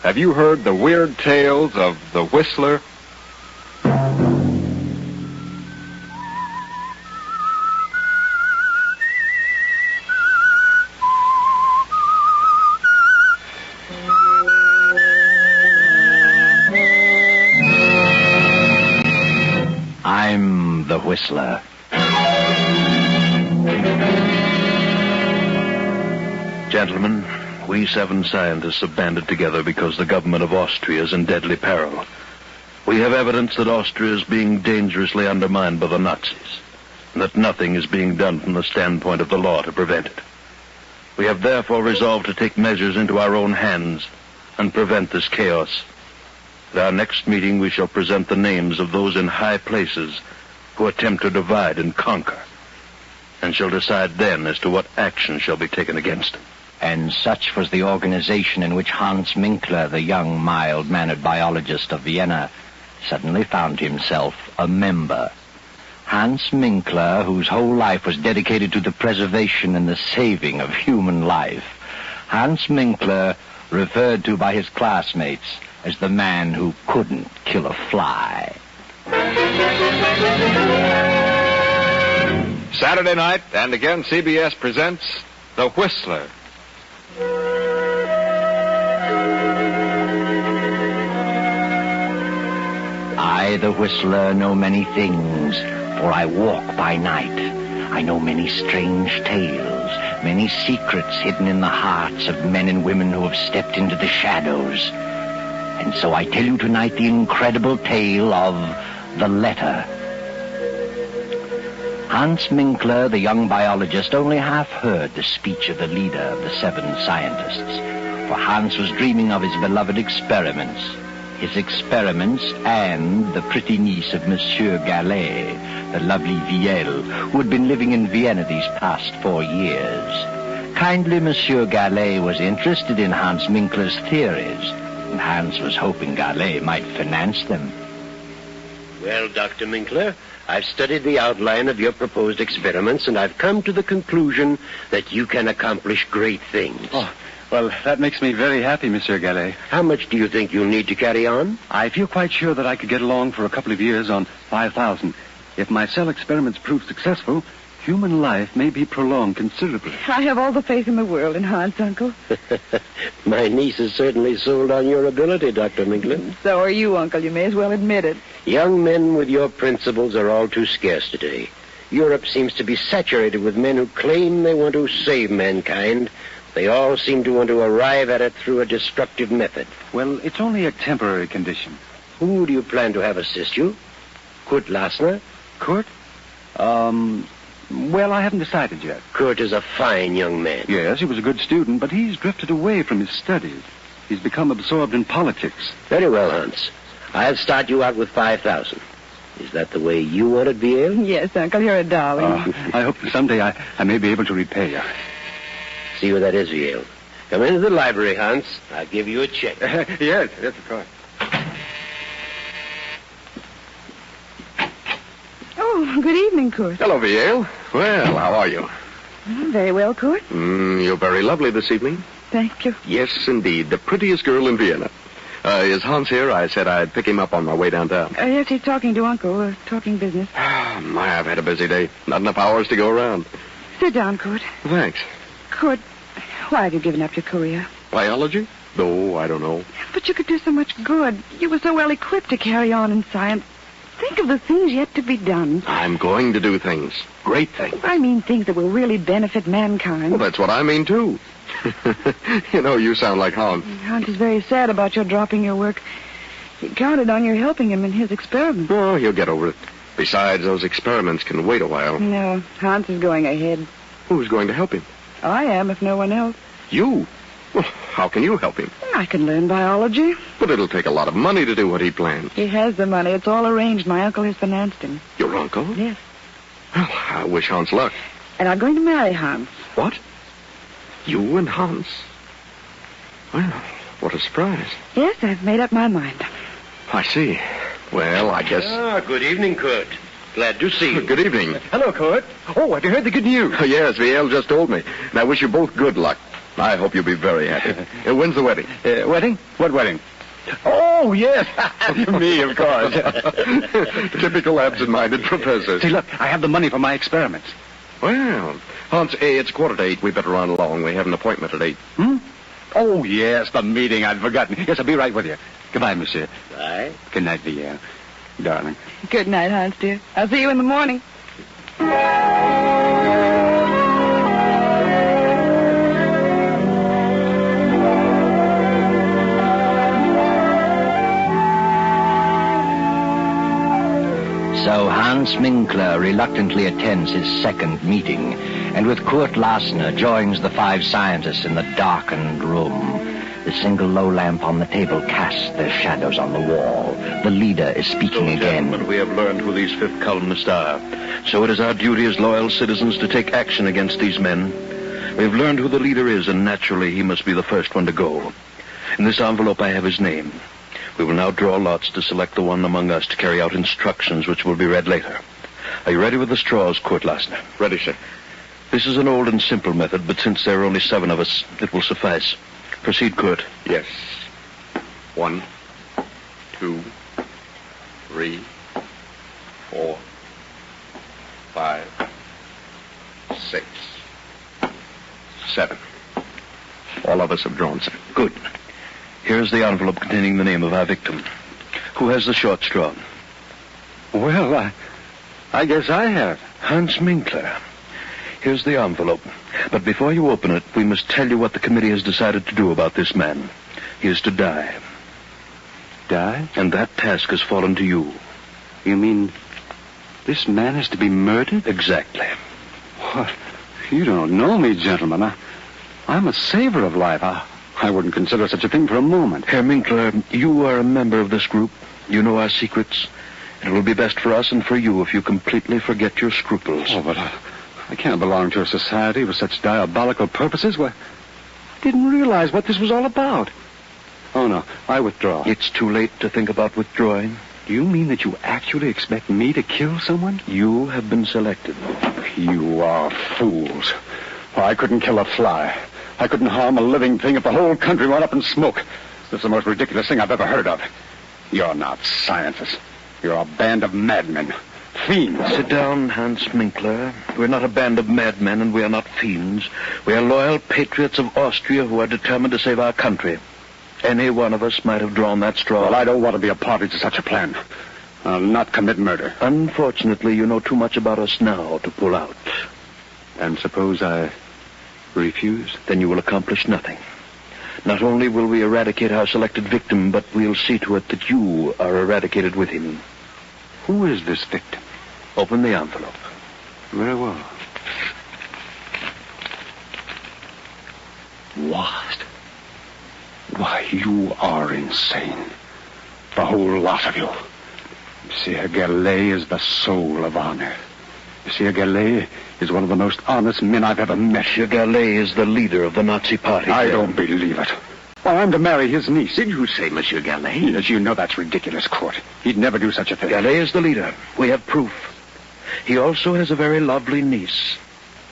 Have you heard the weird tales of the Whistler? I'm the Whistler. Gentlemen, we 7 scientists have banded together because the government of Austria is in deadly peril. We have evidence that Austria is being dangerously undermined by the Nazis, and that nothing is being done from the standpoint of the law to prevent it. We have therefore resolved to take measures into our own hands and prevent this chaos. At our next meeting, we shall present the names of those in high places who attempt to divide and conquer, and shall decide then as to what action shall be taken against them. And such was the organization in which Hans Minkler, the young, mild-mannered biologist of Vienna, suddenly found himself a member. Hans Minkler, whose whole life was dedicated to the preservation and the saving of human life. Hans Minkler, referred to by his classmates as the man who couldn't kill a fly. Saturday night, and again CBS presents The Whistler. I, the Whistler, know many things, for I walk by night. I know many strange tales, many secrets hidden in the hearts of men and women who have stepped into the shadows. And so I tell you tonight the incredible tale of the letter. Hans Minkler, the young biologist, only half heard the speech of the leader of the 7 scientists, for Hans was dreaming of his beloved experiments. His experiments and the pretty niece of Monsieur Gallet, the lovely Viel, who had been living in Vienna these past 4 years. Kindly Monsieur Gallet was interested in Hans Minkler's theories, and Hans was hoping Gallet might finance them. Well, Dr. Minkler, I've studied the outline of your proposed experiments, and I've come to the conclusion that you can accomplish great things. Oh, well, that makes me very happy, Monsieur Gallet. How much do you think you'll need to carry on? I feel quite sure that I could get along for a couple of years on 5,000. If my cell experiments prove successful, human life may be prolonged considerably. I have all the faith in the world in Hans, Uncle. My niece is certainly sold on your ability, Dr. Minkler. So are you, Uncle. You may as well admit it. Young men with your principles are all too scarce today. Europe seems to be saturated with men who claim they want to save mankind. They all seem to want to arrive at it through a destructive method. Well, it's only a temporary condition. Who do you plan to have assist you? Kurt Lassner? Kurt? Well, I haven't decided yet. Kurt is a fine young man. Yes, he was a good student, but he's drifted away from his studies. He's become absorbed in politics. Very well, Hans. I'll start you out with 5,000. Is that the way you want it, Viel? Yes, Uncle, you're a darling. I hope that someday I may be able to repay you. See where that is, Viel. Come into the library, Hans. I'll give you a check. Yes, of course. Oh, good evening, Kurt. Hello, Viel. Well, how are you? Very well, Kurt. You're very lovely this evening. Thank you. Yes, indeed. The prettiest girl in Vienna. Is Hans here? I said I'd pick him up on my way downtown. Yes, he's talking to Uncle, talking business. My, I've had a busy day. Not enough hours to go around. Sit down, Kurt. Thanks. Kurt, why have you given up your career? Biology? No, I don't know. But you could do so much good. You were so well equipped to carry on in science. Think of the things yet to be done. I'm going to do things. Great things. I mean things that will really benefit mankind. Well, that's what I mean, too. You know, you sound like Hans. Hans is very sad about your dropping your work. He counted on your helping him in his experiments. Oh, he'll get over it. Besides, those experiments can wait a while. No, Hans is going ahead. Who's going to help him? I am, if no one else. You? Well, how can you help him? I can learn biology. But it'll take a lot of money to do what he planned. He has the money. It's all arranged. My uncle has financed him. Your uncle? Yes. Well, I wish Hans luck. And I'm going to marry Hans. What? You and Hans? Well, what a surprise. Yes, I've made up my mind. I see. Well, I guess... Good evening, Kurt. Glad to see you. Good evening. Hello, Kurt. Oh, have you heard the good news? Yes, Viel just told me. And I wish you both good luck. I hope you'll be very happy. When's the wedding? Wedding? What wedding? Oh, yes. Me, of course. Typical absent-minded professor. See, look, I have the money for my experiments. Well, Hans, it's 7:45. We better run along. We have an appointment at 8. Oh, yes, the meeting. I'd forgotten. Yes, I'll be right with you. Goodbye, monsieur. Bye. Good night, Pierre. Darling. Good night, Hans, dear. I'll see you in the morning. So Hans Minkler reluctantly attends his second meeting, and with Kurt Lassner joins the 5 scientists in the darkened room. The single low lamp on the table casts their shadows on the wall. The leader is speaking again. Gentlemen, we have learned who these 5th columnists are. So it is our duty as loyal citizens to take action against these men. We have learned who the leader is, and naturally he must be the first one to go. In this envelope I have his name. We will now draw lots to select the one among us to carry out instructions which will be read later. Are you ready with the straws, Kurt Lassner? Ready, sir. This is an old and simple method, but since there are only 7 of us, it will suffice. Proceed, Kurt. Yes. 1, 2, 3, 4, 5, 6, 7. All of us have drawn, sir. Good. Here's the envelope containing the name of our victim. Who has the short straw? Well, I guess I have. Hans Minkler. Here's the envelope. But before you open it, we must tell you what the committee has decided to do about this man. He is to die. Die? And that task has fallen to you. You mean this man is to be murdered? Exactly. What? You don't know me, gentlemen. I'm a saver of life. I wouldn't consider such a thing for a moment. Herr Minkler, you are a member of this group. You know our secrets. It will be best for us and for you if you completely forget your scruples. Oh, but I can't belong to a society with such diabolical purposes. Why, I didn't realize what this was all about. Oh, no, I withdraw. It's too late to think about withdrawing. Do you mean that you actually expect me to kill someone? You have been selected. You are fools. Well, I couldn't kill a fly. I couldn't harm a living thing if the whole country went up in smoke. This is the most ridiculous thing I've ever heard of. You're not scientists. You're a band of madmen. Fiends. Sit down, Hans Minkler. We're not a band of madmen, and we are not fiends. We are loyal patriots of Austria who are determined to save our country. Any one of us might have drawn that straw. Well, I don't want to be a party to such a plan. I'll not commit murder. Unfortunately, you know too much about us now to pull out. And suppose I refuse? Then you will accomplish nothing. Not only will we eradicate our selected victim, but we'll see to it that you are eradicated with him. Who is this victim? Open the envelope. Very well. What? Why, you are insane. The whole lot of you. Monsieur Gallet is the soul of honor. Monsieur Gallet is one of the most honest men I've ever met. Monsieur Gallet is the leader of the Nazi party. I don't believe it. Well, I'm to marry his niece. Did you say Monsieur Gallet? Yes, you know that's ridiculous, Court. He'd never do such a thing. Gallet is the leader. We have proof. He also has a very lovely niece.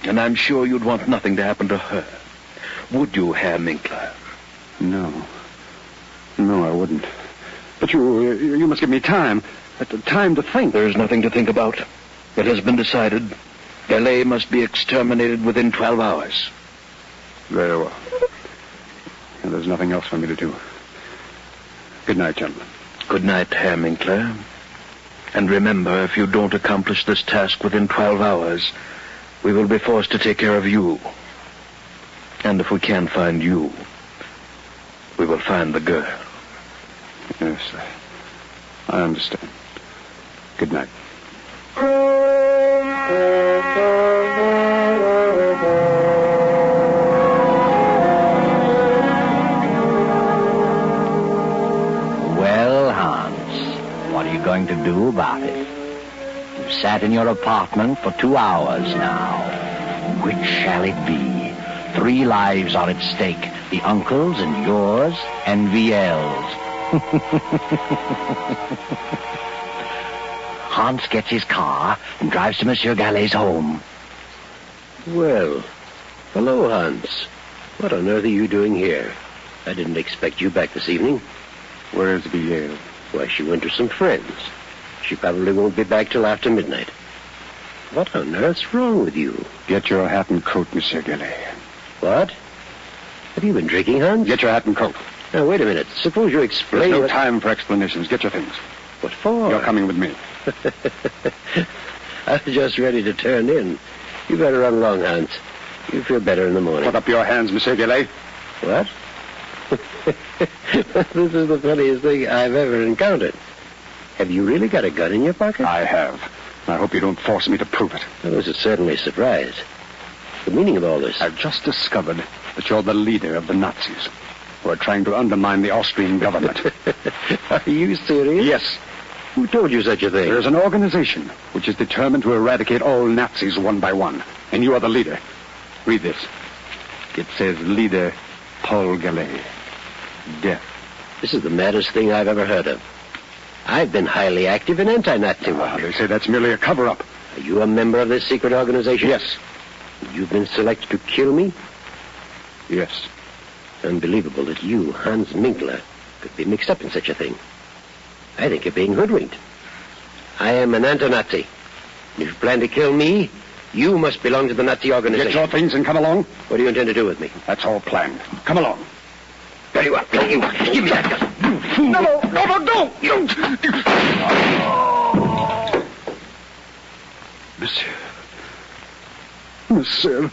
And I'm sure you'd want nothing to happen to her. Would you, Herr Minkler? No. No, I wouldn't. But you must give me time. Time to think. There's nothing to think about. It has been decided. Gallet must be exterminated within 12 hours. Very well. And there's nothing else for me to do. Good night, gentlemen. Good night, Herr Minkler. And remember, if you don't accomplish this task within 12 hours, we will be forced to take care of you. And if we can't find you, we will find the girl. Yes, I understand. Good night. Well, Hans, what are you going to do about it? You've sat in your apartment for 2 hours now. Which shall it be? 3 lives are at stake. The uncle's and yours and VL's. Hans gets his car and drives to Monsieur Gallet's home. Well, hello, Hans. What on earth are you doing here? I didn't expect you back this evening. Where is Villele? Why, she went to some friends. She probably won't be back till after midnight. What on earth's wrong with you? Get your hat and coat, Monsieur Gillet. What? Have you been drinking, Hans? Get your hat and coat. Now, wait a minute. Suppose you explain... There's no time for explanations. Get your things. What for? You're coming with me. I was just ready to turn in. You better run along, Hans. You feel better in the morning. Put up your hands, Monsieur Gillet. What? This is the funniest thing I've ever encountered. Have you really got a gun in your pocket? I have. I hope you don't force me to prove it. Well, this is certainly a surprise. The meaning of all this? I've just discovered that you're the leader of the Nazis who are trying to undermine the Austrian government. Are you serious? Yes. Who told you such a thing? There's an organization which is determined to eradicate all Nazis one by one. And you are the leader. Read this. It says leader Paul Gillet. Death. This is the maddest thing I've ever heard of. I've been highly active in anti-Nazi work. They say that's merely a cover-up. Are you a member of this secret organization? Yes. You've been selected to kill me? Yes. Unbelievable that you, Hans Minkler, could be mixed up in such a thing. I think you're being hoodwinked. I am an anti-Nazi. If you plan to kill me, you must belong to the Nazi organization. Get your things and come along. What do you intend to do with me? That's all planned. Come along. Very well. You, give me that gun. You fool. No, don't. You. Monsieur.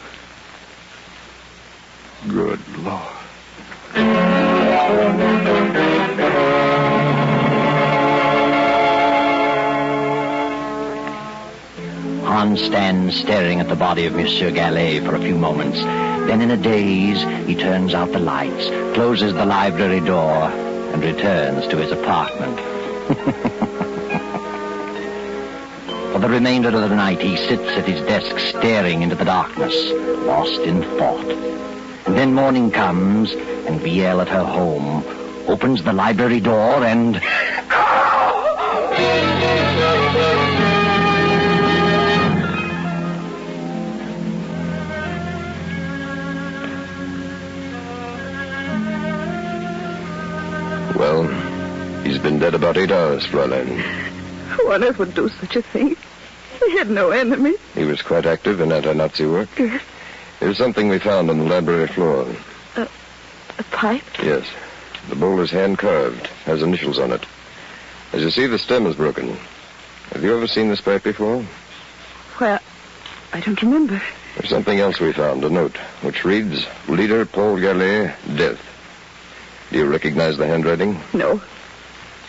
Good Lord. Hans stands staring at the body of Monsieur Gallet for a few moments. Then in a daze, he turns out the lights, closes the library door, and returns to his apartment. For the remainder of the night, he sits at his desk staring into the darkness, lost in thought. And then morning comes, and Villele at her home opens the library door and... Well, he's been dead about 8 hours, Fräulein. Who on earth would do such a thing? He had no enemies. He was quite active in anti-Nazi work. Yes. Here's something we found on the library floor. A pipe? Yes. The bowl is hand-carved, has initials on it. As you see, the stem is broken. Have you ever seen this pipe before? Well, I don't remember. There's something else we found, a note, which reads, Leader Paul Gallet, death. Do you recognize the handwriting? No.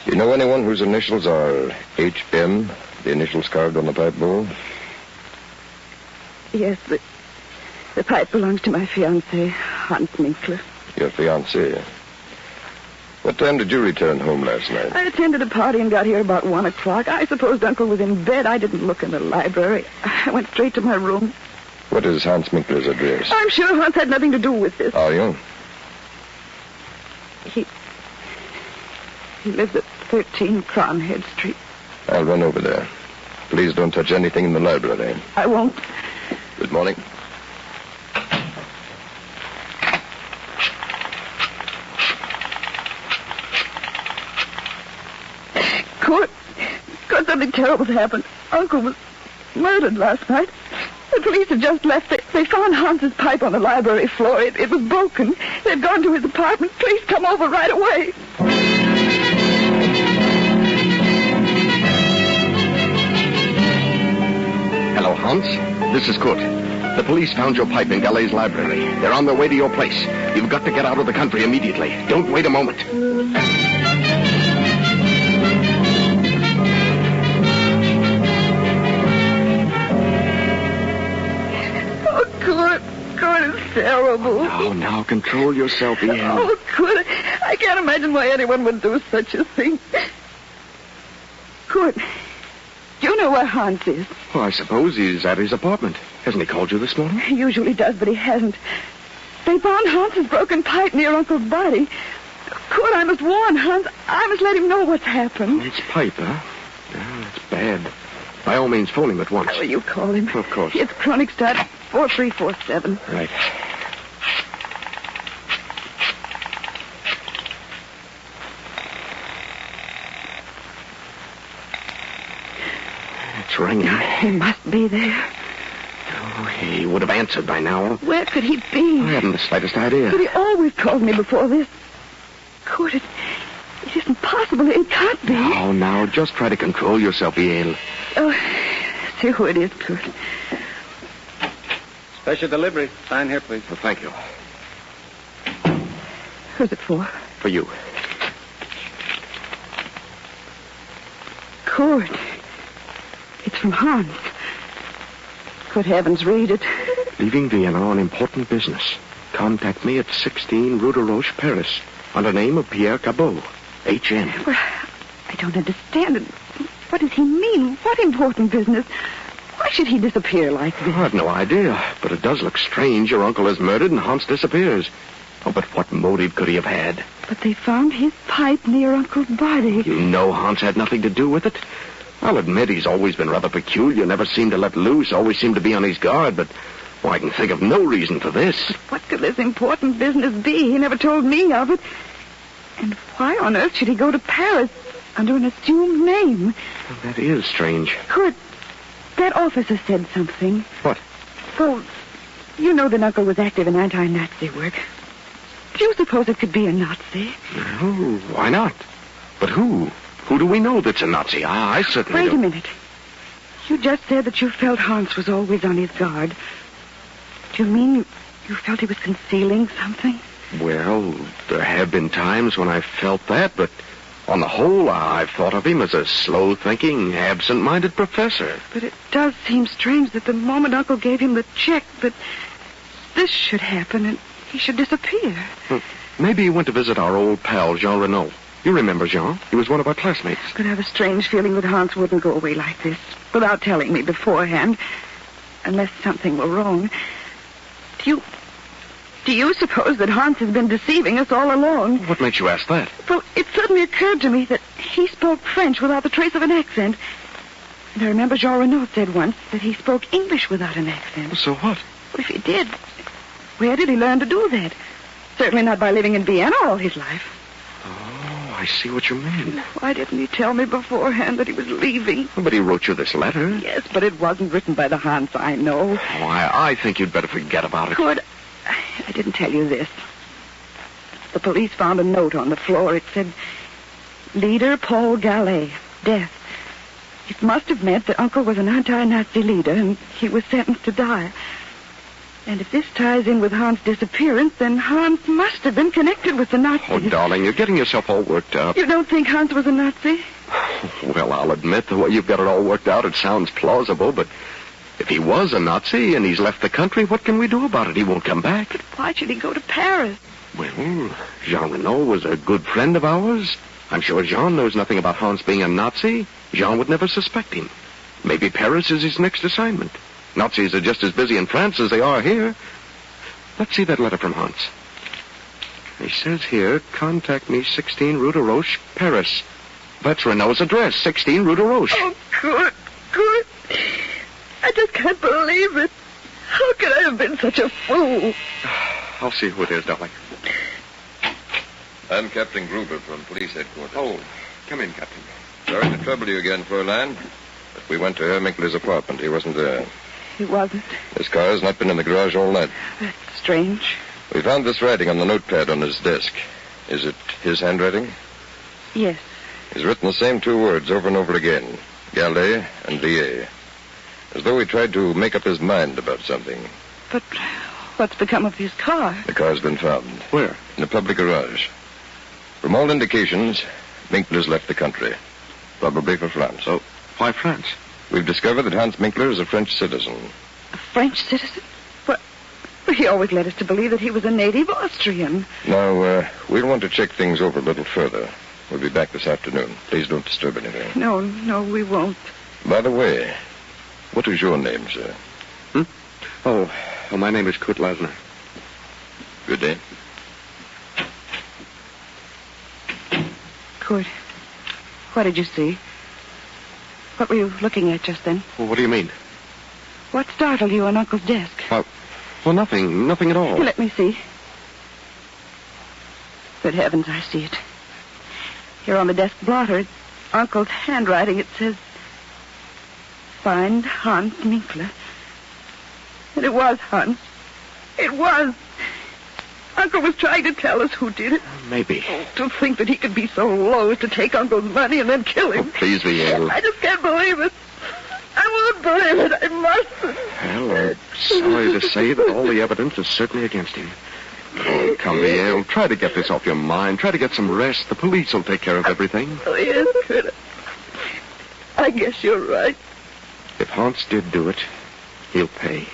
Do you know anyone whose initials are HM, the initials carved on the pipe bowl? Yes, the pipe belongs to my fiancé, Hans Minkler. Your fiancé. What time did you return home last night? I attended a party and got here about 1 o'clock. I supposed Uncle was in bed. I didn't look in the library. I went straight to my room. What is Hans Minkler's address? I'm sure Hans had nothing to do with this. Are you? He lives at 13 Cronhead Street. I'll run over there. Please don't touch anything in the library. I won't. Good morning. Court, something terrible happened. Uncle was murdered last night. The police had just left. They found Hans's pipe on the library floor. It was broken. They'd gone to his apartment. Please come over right away. Hello, Hans. This is Kurt. The police found your pipe in Gallet's library. They're on their way to your place. You've got to get out of the country immediately. Don't wait a moment. Kurt is terrible. Now, control yourself, Ian. Oh, Kurt, I can't imagine why anyone would do such a thing. Kurt, do you know where Hans is? Well, I suppose he's at his apartment. Hasn't he called you this morning? He usually does, but he hasn't. They found Hans's broken pipe near Uncle's body. Kurt, I must warn Hans. I must let him know what's happened. Oh, it's pipe, huh? Yeah, that's bad. By all means, phone him at once. Will you call him? Of course. It's Kronigstadt 4347. Right. It's ringing. He must be there. Oh, he would have answered by now. Where could he be? I haven't the slightest idea. But he always called me before this. Kurt, it isn't possible. It can't be. Oh, now, just try to control yourself, Yale. Oh, see who it is, Kurt. Special delivery. Sign here, please. Well, thank you. Who's it for? For you. Kurt. It's from Hans. Good heavens, read it. Leaving Vienna on important business. Contact me at 16 Rue de Roche, Paris, under name of Pierre Cabot, H.N. Well, I don't understand it. What does he mean? What important business? Why should he disappear like this? I've no idea, but it does look strange. Your uncle is murdered and Hans disappears. Oh, but what motive could he have had? But they found his pipe near Uncle's body. You know Hans had nothing to do with it. I'll admit he's always been rather peculiar, never seemed to let loose, always seemed to be on his guard, but I can think of no reason for this. But what could this important business be? He never told me of it. And why on earth should he go to Paris under an assumed name? Well, that is strange. Kurt, that officer said something. What? Well, you know that Uncle was active in anti-Nazi work. Do you suppose it could be a Nazi? No, why not? But who? Who do we know that's a Nazi? I certainly Wait don't. a minute. You just said that you felt Hans was always on his guard. Do you mean you felt he was concealing something? Well, there have been times when I felt that, but on the whole, I've thought of him as a slow-thinking, absent-minded professor. But it does seem strange that the moment Uncle gave him the check, that this should happen and he should disappear. Maybe he went to visit our old pal, Jean Renaud. You remember Jean? He was one of our classmates. But I have a strange feeling that Hans wouldn't go away like this, without telling me beforehand, unless something were wrong. Do you suppose that Hans has been deceiving us all along? What makes you ask that? Well, it suddenly occurred to me that he spoke French without the trace of an accent. And I remember Jean Renaud said once that he spoke English without an accent. So what? Well, if he did, where did he learn to do that? Certainly not by living in Vienna all his life. Oh, I see what you mean. Why didn't he tell me beforehand that he was leaving? But he wrote you this letter. Yes, but it wasn't written by the Hans I know. Oh, I think you'd better forget about it. Good. I didn't tell you this. The police found a note on the floor. It said, Leader Paul Gallet, death. It must have meant that Uncle was an anti-Nazi leader and he was sentenced to die. And if this ties in with Hans' disappearance, then Hans must have been connected with the Nazis. Oh, darling, you're getting yourself all worked up. You don't think Hans was a Nazi? Well, I'll admit the way you've got it all worked out, it sounds plausible, but if he was a Nazi and he's left the country, what can we do about it? He won't come back. But why should he go to Paris? Well, Jean Renaud was a good friend of ours. I'm sure Jean knows nothing about Hans being a Nazi. Jean would never suspect him. Maybe Paris is his next assignment. Nazis are just as busy in France as they are here. Let's see that letter from Hans. He says here, contact me 16 Rue de Roche, Paris. That's Renaud's address, 16 Rue de Roche. Oh, good. I just can't believe it. How could I have been such a fool? I'll see who it is, darling. I'm Captain Gruber from Police Headquarters. Oh, come in, Captain. Sorry to trouble you again, Fräulein. But we went to Herr Minkler's apartment. He wasn't there. He wasn't. His car has not been in the garage all night. That's strange. We found this writing on the notepad on his desk. Is it his handwriting? Yes. He's written the same two words over and over again. Gallet and Lier. As though he tried to make up his mind about something. But what's become of his car? The car's been found. Where? In a public garage. From all indications, Minkler's left the country. Probably for France. So, why France? We've discovered that Hans Minkler is a French citizen. A French citizen? What? He always led us to believe that he was a native Austrian. Now, we'll want to check things over a little further. We'll be back this afternoon. Please don't disturb anything. No, we won't. By the way, what is your name, sir? Oh, my name is Kurt Lasner. Good day. Kurt, what did you see? What were you looking at just then? Well, what do you mean? What startled you on Uncle's desk? Well, nothing at all. Let me see. Good heavens, I see it. Here on the desk blotter, Uncle's handwriting, it says, find Hans Minkler. And it was Hans. It was. Uncle was trying to tell us who did it. Maybe. To think that he could be so low as to take Uncle's money and then kill him. Oh, please, Viel. I just can't believe it. I won't believe it. I mustn't. Well, I'm sorry to say that all the evidence is certainly against him. Oh, come, Viel. Try to get this off your mind. Try to get some rest. The police will take care of everything. Oh, yes, Critter. I guess you're right. If Hans did do it, he'll pay.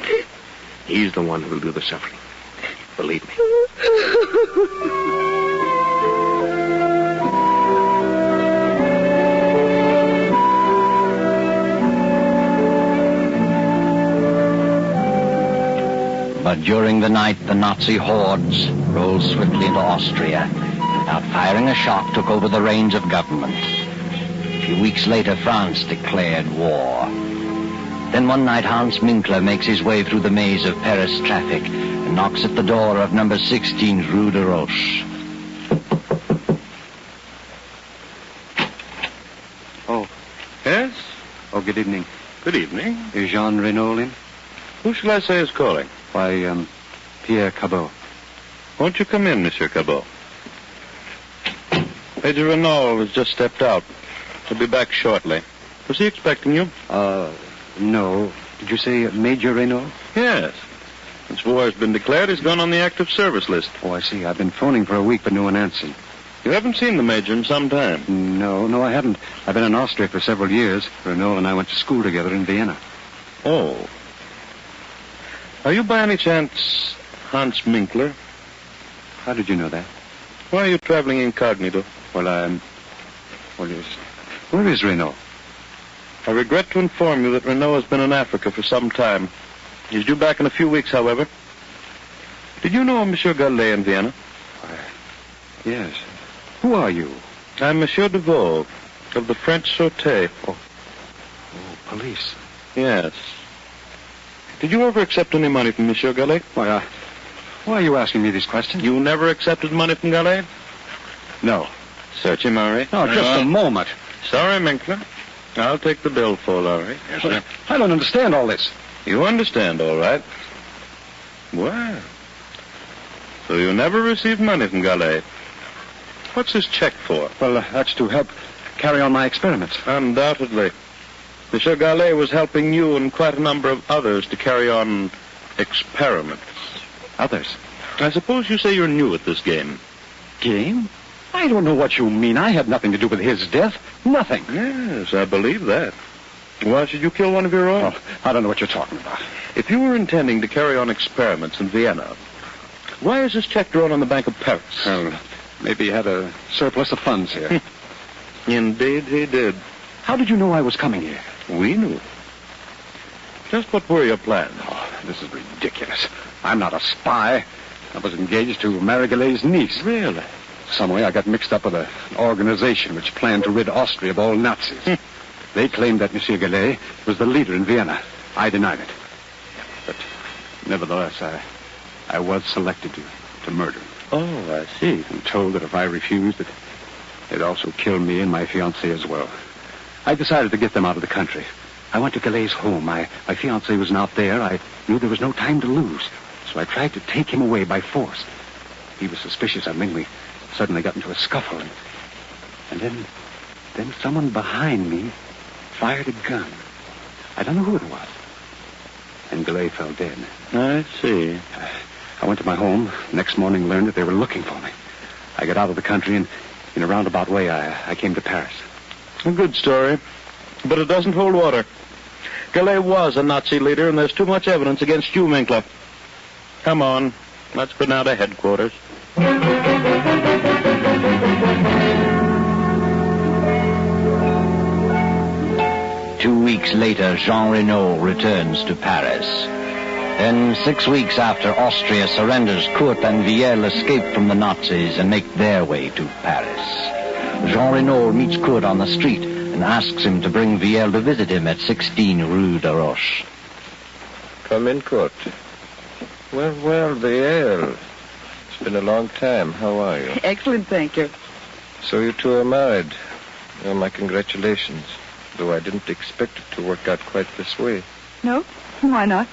He's the one who'll do the suffering. Believe me. But during the night, the Nazi hordes rolled swiftly into Austria. Without firing a shot, took over the reins of government. A few weeks later, France declared war. Then one night, Hans Minkler makes his way through the maze of Paris traffic and knocks at the door of number 16 Rue de Roche. Oh, yes? Oh, good evening. Good evening. Is Jean Renault in? Who shall I say is calling? Why, Pierre Cabot. Won't you come in, Monsieur Cabot? Major Renault has just stepped out. He'll be back shortly. Was he expecting you? No. Did you say Major Renault? Yes. Since war has been declared, he's gone on the active service list. Oh, I see. I've been phoning for a week, but no one answered. You haven't seen the Major in some time. No, I haven't. I've been in Austria for several years. Renault and I went to school together in Vienna. Oh. Are you by any chance Hans Minkler? How did you know that? Why are you traveling incognito? Well, yes. Where is Renault? I regret to inform you that Renault has been in Africa for some time. He's due back in a few weeks, however. Did you know Monsieur Gallet in Vienna? Yes. Who are you? I'm Monsieur Deveau of the French Sûreté. Oh, police. Yes. Did you ever accept any money from Monsieur Gallet? Why are you asking me these questions? You never accepted money from Gallet? No. Search him, Henri. No, just a moment. Sorry, Minkler. I'll take the bill for Laurie. Yes, sir. I don't understand all this. You understand, all right. Well, so you never received money from Gallet. What's this check for? Well, that's to help carry on my experiments. Undoubtedly. Monsieur Gallet was helping you and quite a number of others to carry on experiments. Others? I suppose you say you're new at this game. Game? I don't know what you mean. I had nothing to do with his death. Nothing. Yes, I believe that. Why should you kill one of your own? Oh, I don't know what you're talking about. If you were intending to carry on experiments in Vienna, why is this check drawn on the Bank of Paris? Well, maybe he had a surplus of funds here. Indeed he did. How did you know I was coming here? We knew. Just what were your plans? Oh, this is ridiculous. I'm not a spy. I was engaged to marry Galet's niece. Really? Some way I got mixed up with an organization which planned to rid Austria of all Nazis. They claimed that Monsieur Gallet was the leader in Vienna. I denied it. But nevertheless, I was selected to murder him. Oh, I see. And told that if I refused, they'd also kill me and my fiancée as well. I decided to get them out of the country. I went to Galet's home. My fiancée was not there. I knew there was no time to lose. So I tried to take him away by force. He was suspicious of me. We suddenly got into a scuffle. And then someone behind me fired a gun. I don't know who it was. And Gallet fell dead. I see. I went to my home. Next morning learned that they were looking for me. I got out of the country and in a roundabout way I came to Paris. A good story. But it doesn't hold water. Gallet was a Nazi leader, and there's too much evidence against you, Minkler. Come on. Let's go now to headquarters. 2 weeks later, Jean Renault returns to Paris. Then, 6 weeks after Austria surrenders, Kurt and Viel escape from the Nazis and make their way to Paris. Jean Renault meets Kurt on the street and asks him to bring Viel to visit him at 16 Rue de Roche. Come in, Kurt. Well, Viel. It's been a long time. How are you? Excellent, thank you. So you two are married. Well, my congratulations. though I didn't expect it to work out quite this way. No? Why not?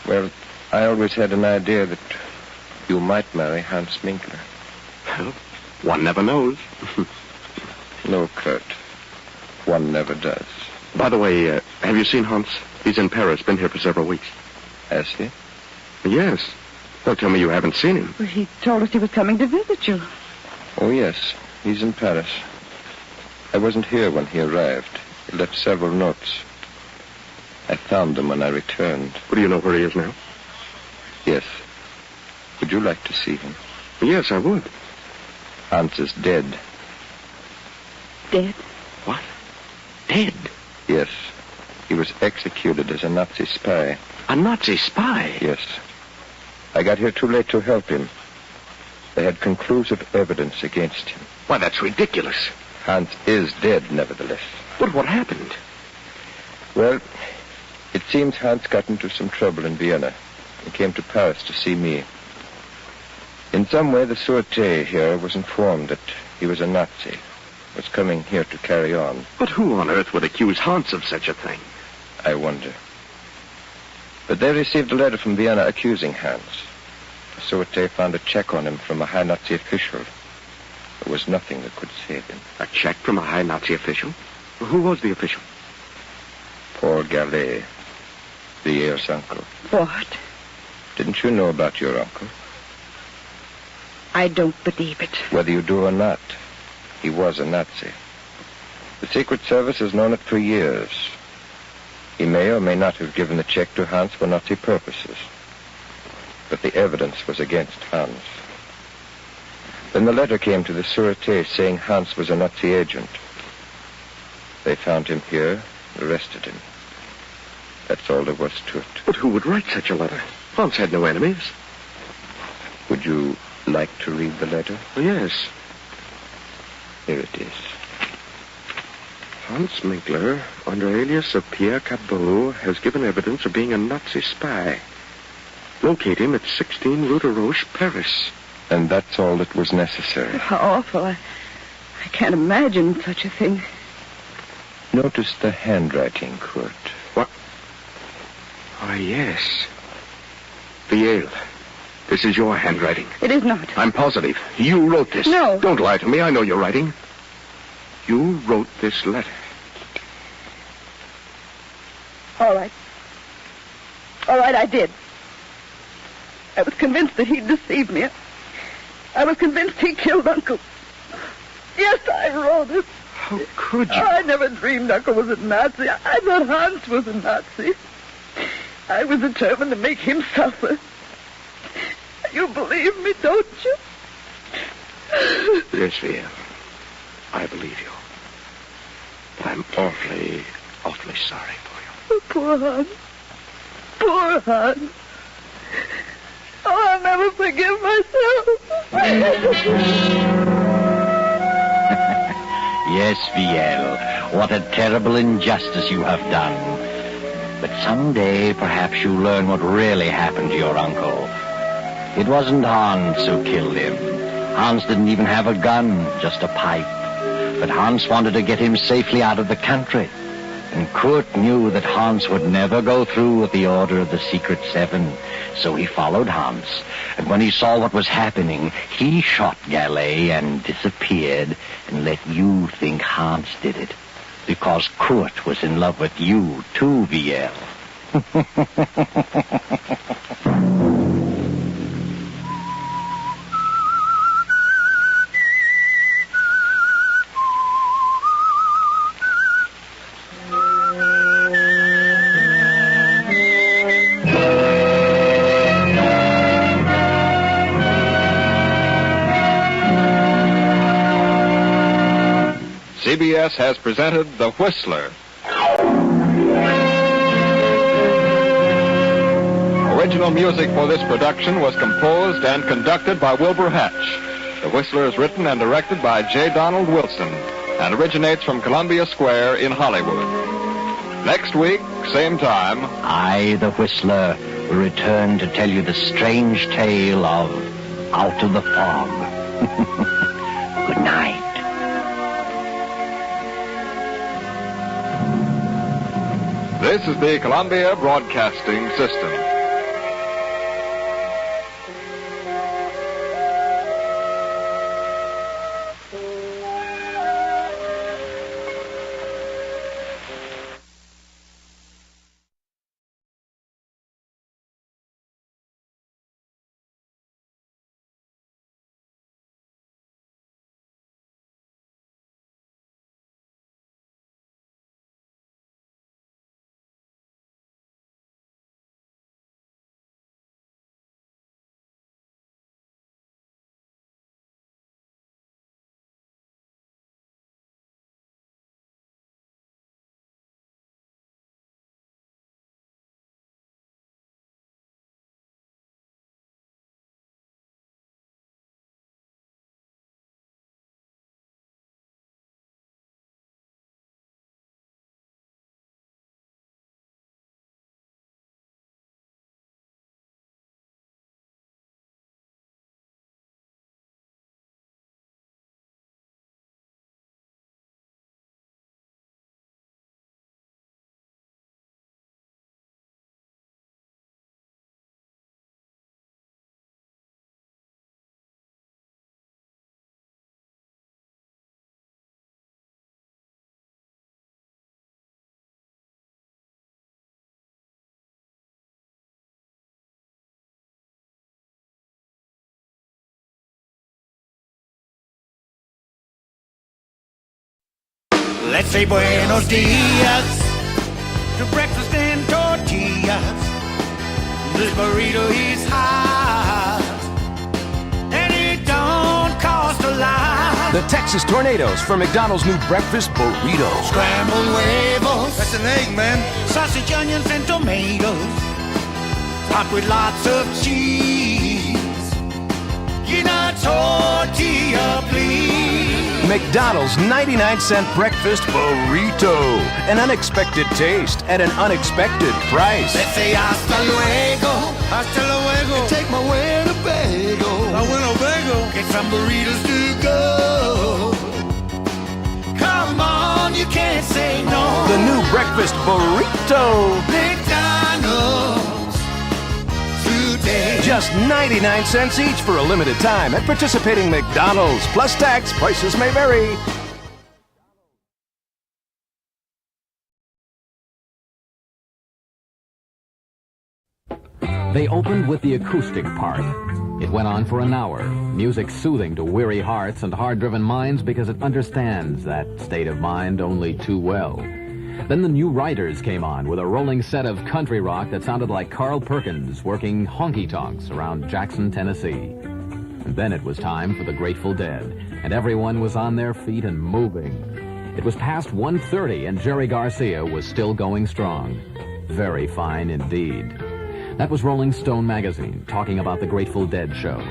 Well, I always had an idea that you might marry Hans Minkler. Well, one never knows. No, Kurt. One never does. By the way, have you seen Hans? He's in Paris, been here for several weeks. Has he? Yes. Don't tell me you haven't seen him. Well, he told us he was coming to visit you. Oh, yes. He's in Paris. I wasn't here when he arrived. He left several notes. I found them when I returned. Well, do you know where he is now? Yes. Would you like to see him? Yes, I would. Hans is dead. Dead? What? Dead? Yes. He was executed as a Nazi spy. A Nazi spy? Yes. I got here too late to help him. They had conclusive evidence against him. Why, that's ridiculous. Hans is dead, nevertheless. But what happened? Well, it seems Hans got into some trouble in Vienna and came to Paris to see me. In some way, the Sûreté here was informed that he was a Nazi, was coming here to carry on. But who on earth would accuse Hans of such a thing? I wonder. But they received a letter from Vienna accusing Hans. The Sûreté found a check on him from a high Nazi official. There was nothing that could save him. A check from a high Nazi official? Who was the official? Paul Gallet, Vier's uncle. What? Didn't you know about your uncle? I don't believe it. Whether you do or not, he was a Nazi. The Secret Service has known it for years. He may or may not have given the check to Hans for Nazi purposes. But the evidence was against Hans. Then the letter came to the Sûreté saying Hans was a Nazi agent. They found him here, arrested him. That's all there was to it. But who would write such a letter? Hans had no enemies. Would you like to read the letter? Oh, yes. Here it is. Hans Minkler, under alias of Pierre Cabot, has given evidence of being a Nazi spy. Locate him at 16 Rue de Roche, Paris. And that's all that was necessary. How awful. I can't imagine such a thing. Notice the handwriting, Kurt. What? Oh, yes. Viel. This is your handwriting. It is not. I'm positive. You wrote this. No. Don't lie to me. I know your writing. You wrote this letter. All right. All right, I did. I was convinced that he'd deceived me. I was convinced he killed Uncle. Yes, I wrote it. How could you? I never dreamed Uncle was a Nazi. I thought Hans was a Nazi. I was determined to make him suffer. You believe me, don't you? Yes, Viel. I believe you. But I'm awfully, awfully sorry for you. Oh, poor Hans. Poor Hans. Oh, I'll never forgive myself. Yes, Viel. What a terrible injustice you have done. But someday, perhaps you'll learn what really happened to your uncle. It wasn't Hans who killed him. Hans didn't even have a gun, just a pipe. But Hans wanted to get him safely out of the country. And Kurt knew that Hans would never go through with the order of the Secret Seven. So he followed Hans. And when he saw what was happening, he shot Gallet and disappeared and let you think Hans did it. Because Kurt was in love with you, too, Viel. CBS has presented The Whistler. Original music for this production was composed and conducted by Wilbur Hatch. The Whistler is written and directed by J. Donald Wilson and originates from Columbia Square in Hollywood. Next week, same time, I, the Whistler, will return to tell you the strange tale of Out of the Fog. Good night. This is the Columbia Broadcasting System. Let's say buenos dias to breakfast and tortillas. This burrito is hot, and it don't cost a lot. The Texas Tornadoes for McDonald's new breakfast burrito. Scrambled huevos. That's an egg, man. Sausage, onions, and tomatoes. Topped with lots of cheese. In a tortilla, please. McDonald's 99-cent breakfast burrito. An unexpected taste at an unexpected price. Let's say hasta luego. Hasta luego. And take my Winnebago. My Winnebago. Get some burritos to go. Come on, you can't say no. The new breakfast burrito. McDonald's today. Just 99 cents each for a limited time at participating McDonald's. Plus tax, prices may vary. They opened with the acoustic part. It went on for an hour, music soothing to weary hearts and hard-driven minds because it understands that state of mind only too well. Then the New Riders came on with a rolling set of country rock that sounded like Carl Perkins working honky-tonks around Jackson, Tennessee. And then it was time for the Grateful Dead, and everyone was on their feet and moving. It was past 1:30 and Jerry Garcia was still going strong. Very fine indeed. That was Rolling Stone magazine talking about the Grateful Dead show.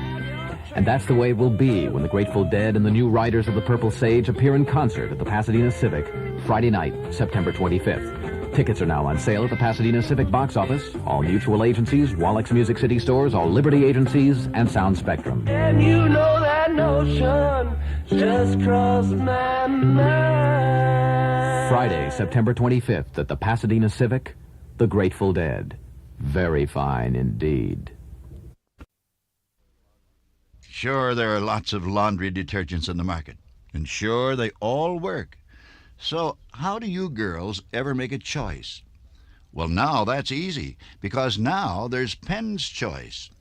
And that's the way it will be when the Grateful Dead and the New Riders of the Purple Sage appear in concert at the Pasadena Civic Friday night, September 25th. Tickets are now on sale at the Pasadena Civic box office, all mutual agencies, Wallex Music City stores, all Liberty agencies, and Sound Spectrum. And you know that notion just crossed my mind. Friday, September 25th at the Pasadena Civic, the Grateful Dead. Very fine indeed. Sure, there are lots of laundry detergents in the market, and sure, they all work. So how do you girls ever make a choice? Well, now that's easy, because now there's Penn's Choice.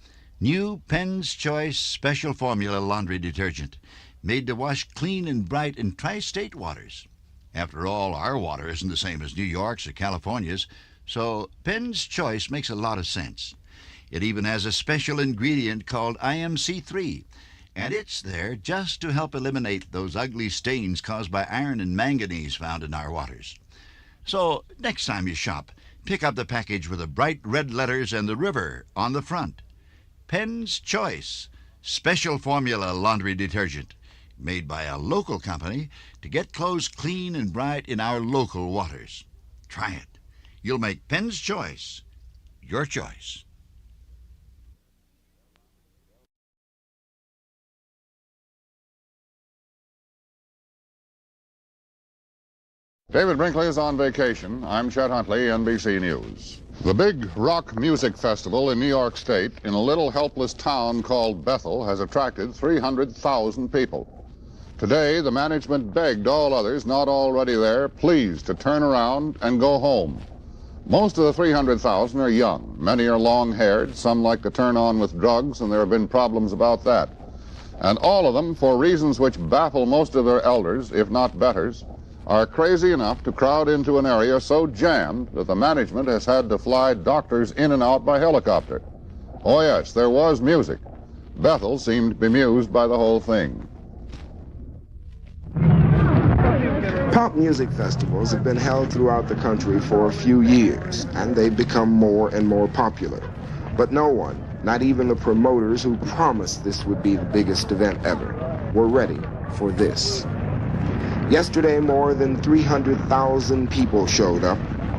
New Penn's Choice Special Formula Laundry Detergent, made to wash clean and bright in tri-state waters. After all, our water isn't the same as New York's or California's, so Penn's Choice makes a lot of sense. It even has a special ingredient called IMC3, and it's there just to help eliminate those ugly stains caused by iron and manganese found in our waters. So next time you shop, pick up the package with the bright red letters and the river on the front. Penn's Choice Special Formula Laundry Detergent, made by a local company to get clothes clean and bright in our local waters. Try it. You'll make Penn's Choice your choice. David Brinkley is on vacation. I'm Chet Huntley, NBC News. The big rock music festival in New York State, in a little helpless town called Bethel, has attracted 300,000 people. Today, the management begged all others not already there, please, to turn around and go home. Most of the 300,000 are young. Many are long-haired. Some like to turn on with drugs, and there have been problems about that. And all of them, for reasons which baffle most of their elders, if not betters, are crazy enough to crowd into an area so jammed that the management has had to fly doctors in and out by helicopter. Oh yes, there was music. Bethel seemed bemused by the whole thing. Pop music festivals have been held throughout the country for a few years, and they've become more and more popular. But no one, not even the promoters who promised this would be the biggest event ever, were ready for this. Yesterday, more than 300,000 people showed up,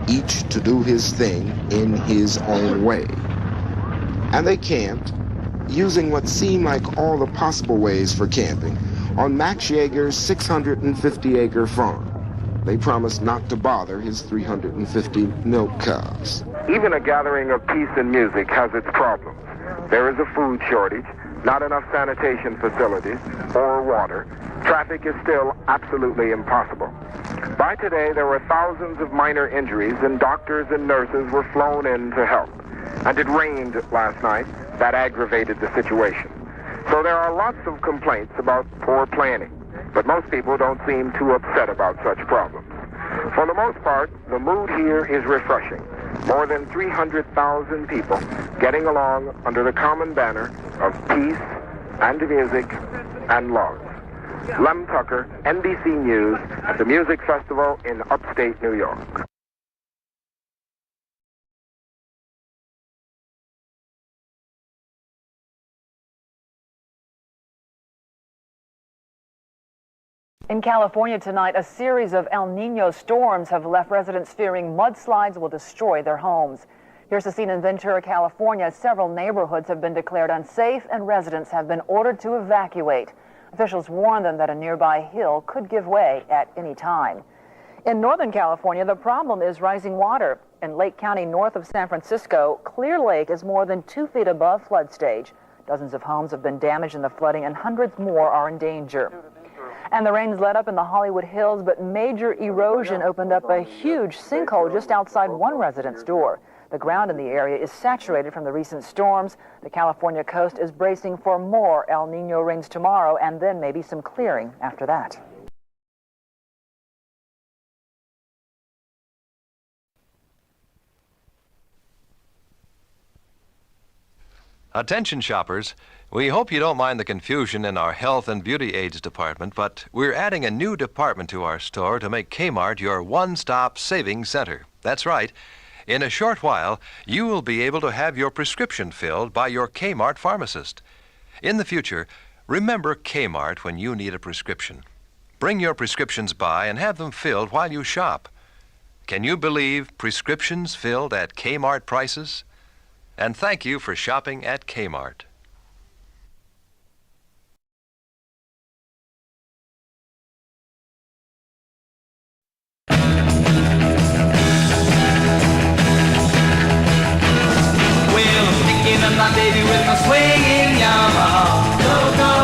each to do his thing in his own way. And they camped, using what seemed like all the possible ways for camping, on Max Yeager's 650-acre farm. They promised not to bother his 350 milk cows. Even a gathering of peace and music has its problems. There is a food shortage, not enough sanitation facilities, or water. Traffic is still absolutely impossible. By today, there were thousands of minor injuries, and doctors and nurses were flown in to help. And it rained last night. That aggravated the situation. So there are lots of complaints about poor planning, but most people don't seem too upset about such problems. For the most part, the mood here is refreshing. More than 300,000 people getting along under the common banner of peace and music and love. Lem Tucker, NBC News, at the Music Festival in upstate New York. In California tonight, a series of El Nino storms have left residents fearing mudslides will destroy their homes. Here's the scene in Ventura, California. Several neighborhoods have been declared unsafe and residents have been ordered to evacuate. Officials warn them that a nearby hill could give way at any time. In Northern California, the problem is rising water. In Lake County, north of San Francisco, Clear Lake is more than 2 feet above flood stage. Dozens of homes have been damaged in the flooding and hundreds more are in danger. And the rains let up in the Hollywood Hills, but major erosion opened up a huge sinkhole just outside one resident's door. The ground in the area is saturated from the recent storms. The California coast is bracing for more El Nino rains tomorrow and then maybe some clearing after that. Attention shoppers, we hope you don't mind the confusion in our health and beauty aids department, but we're adding a new department to our store to make Kmart your one-stop savings center. That's right. In a short while, you will be able to have your prescription filled by your Kmart pharmacist. In the future, remember Kmart when you need a prescription. Bring your prescriptions by and have them filled while you shop. Can you believe prescriptions filled at Kmart prices? And thank you for shopping at Kmart. My baby with my swinging Yamaha. Go, go.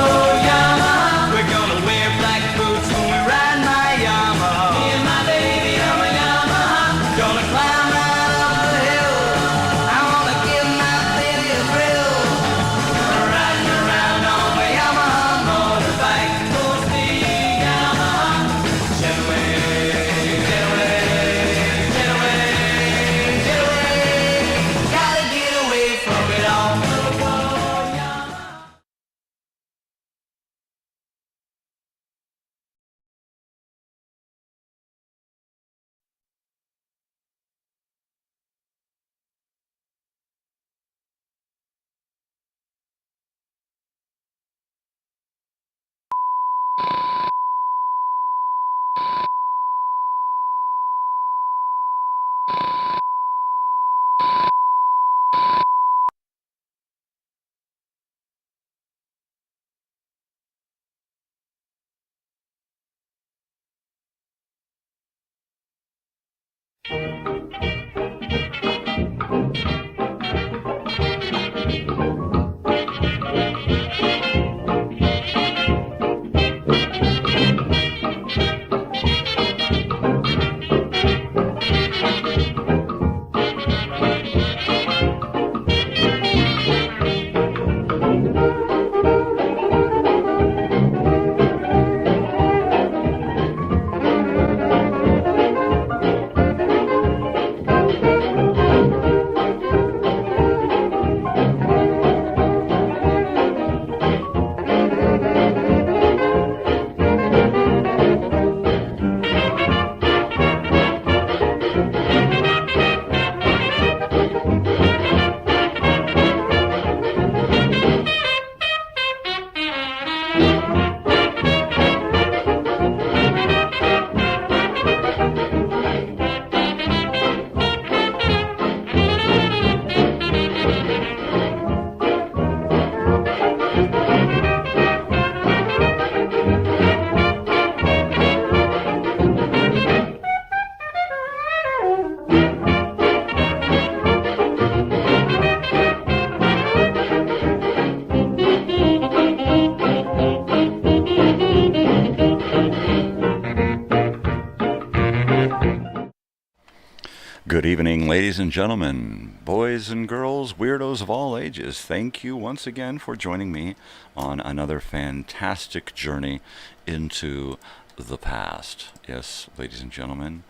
Good evening, ladies and gentlemen, boys and girls, weirdos of all ages. Thank you once again for joining me on another fantastic journey into the past. Yes, ladies and gentlemen,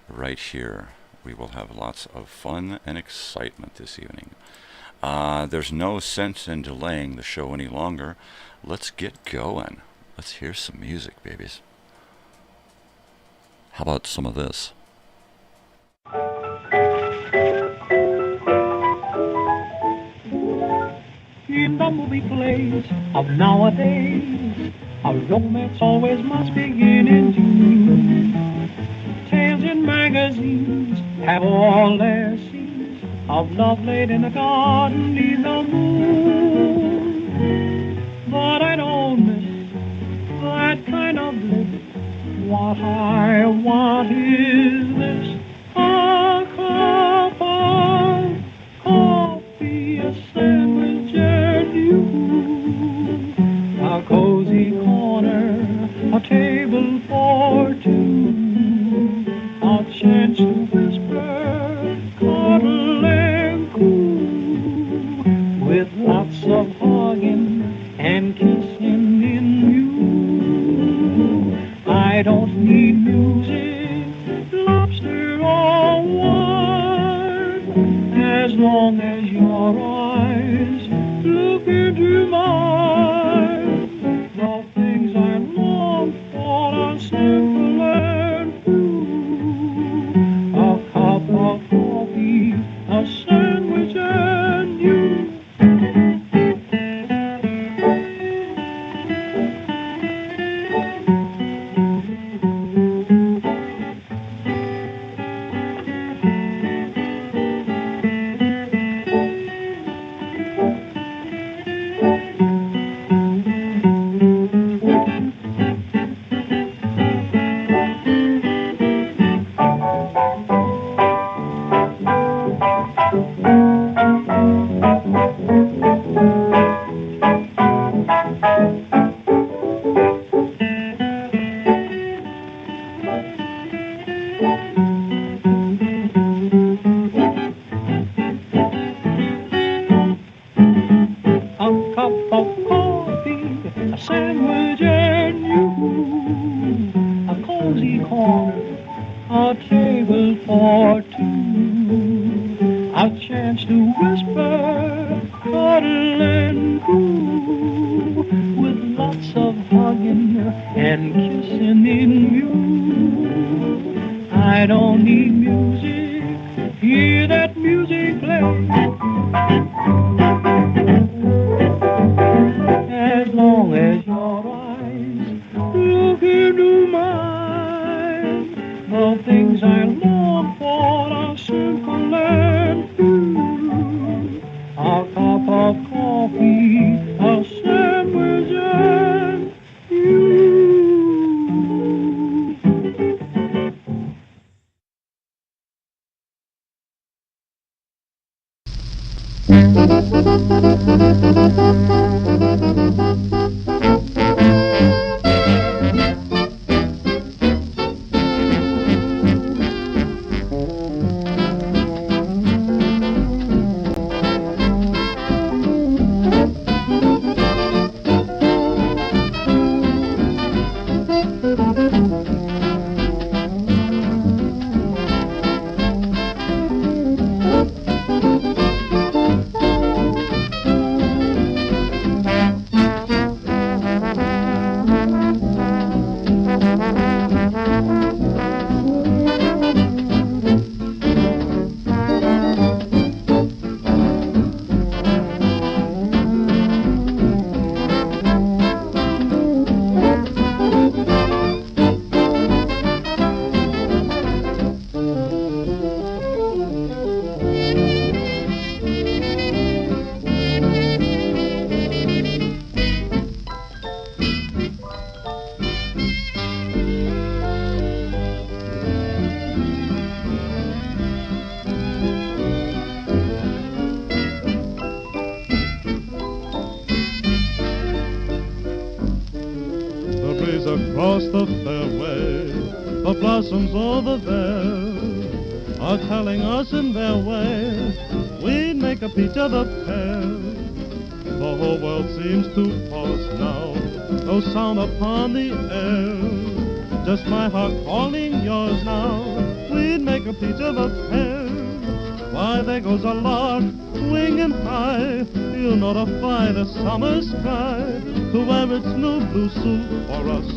right here we will have lots of fun and excitement this evening. There's no sense in delaying the show any longer. Let's get going. Let's hear some music, babies. How about some of this? In the movie plays of nowadays, a romance always must begin in June. Tales in magazines have all their scenes of love laid in the garden neath the moon. But I don't miss that kind of bliss. What I want is this: a cup of coffee, a sandwich, and you, a cozy corner, a table for two, a chance to whisper, cuddle and coo, with lots of hugging and kissing in you. I don't need music, lobster or wine, as long as your eyes look into mine. The things I long for are simple and true: a cup of coffee, a sandwich, and you. Across the fairway, the blossoms over there are telling us in their way we'd make a peach of the pear. The whole world seems to pause now, no sound upon the air. Just my heart calling yours now, we'd make a peach of a pear. Why, there goes a lark winging high, he'll notify the summer sky to wear its new blue suit for us.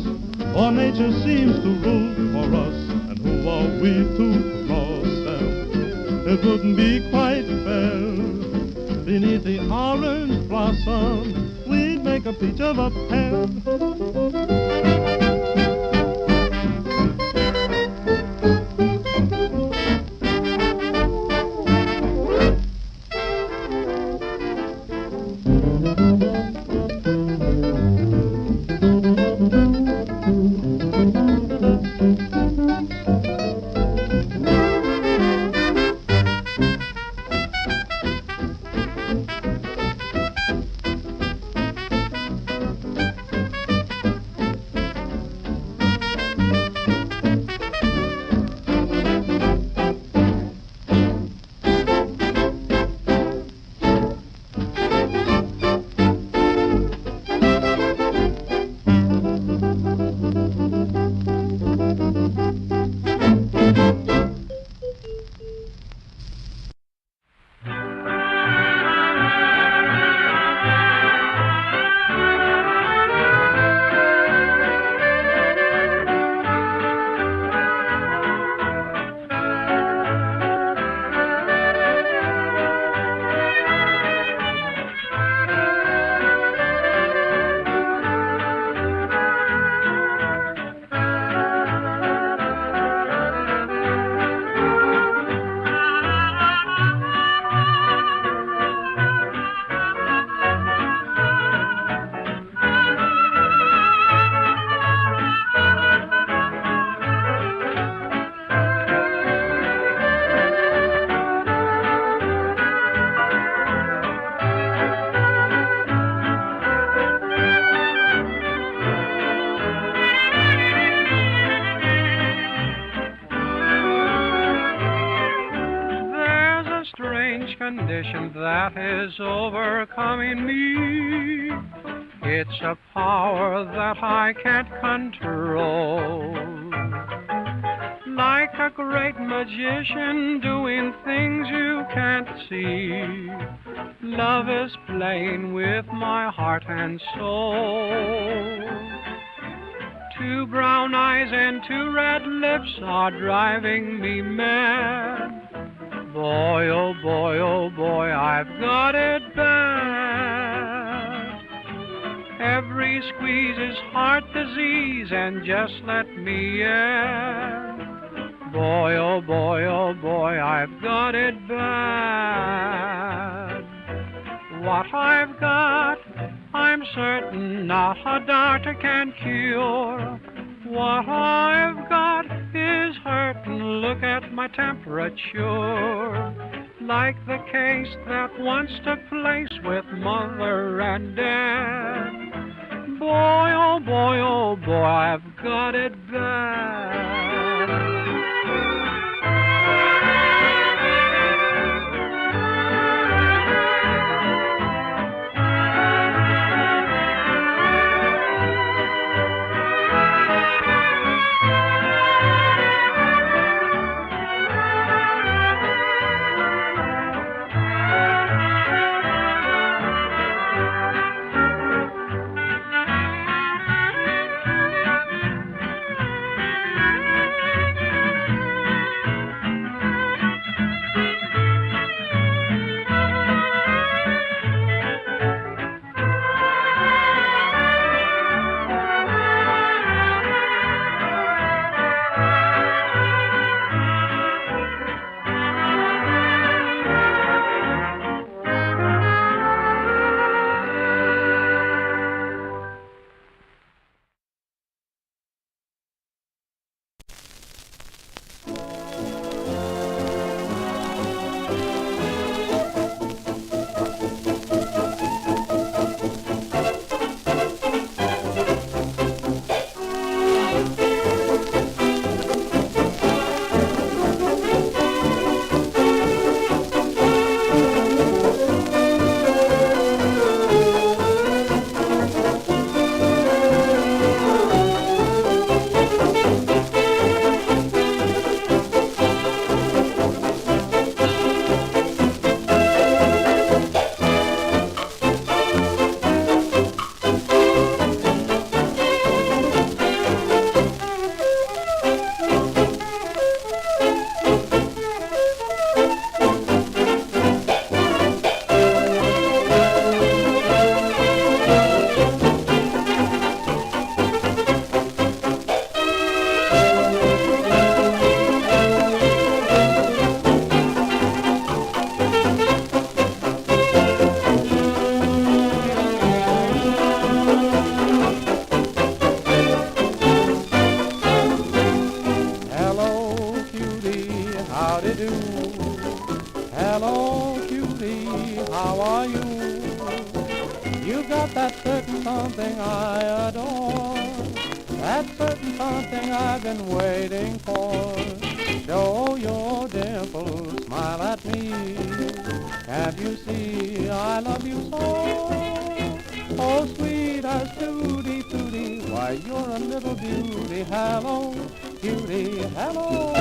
For nature seems to rule for us, and who are we to cross them? It wouldn't be quite fair. Beneath the orange blossom, we'd make a peach of a pear. condition that is overcoming me. It's a power that I can't control. Like a great magician doing things you can't see. Love is playing with my heart and soul. Two brown eyes and two red lips are driving me mad. Boy, oh boy, I've got it bad. Every squeeze is heart disease, and just let me in. Boy, oh boy, I've got it bad. What I've got, I'm certain not a doctor can cure. What I've got is hurting, look at my temperature. Like the case that once took place with mother and dad. Boy, oh boy, I've got it bad. cutie, how are you? You got that certain something I adore, that certain something I've been waiting for. Show your dimples, smile at me. Can't you see I love you so? Oh, sweet as tutti tutti, why you're a little beauty. Hello, beauty, hello.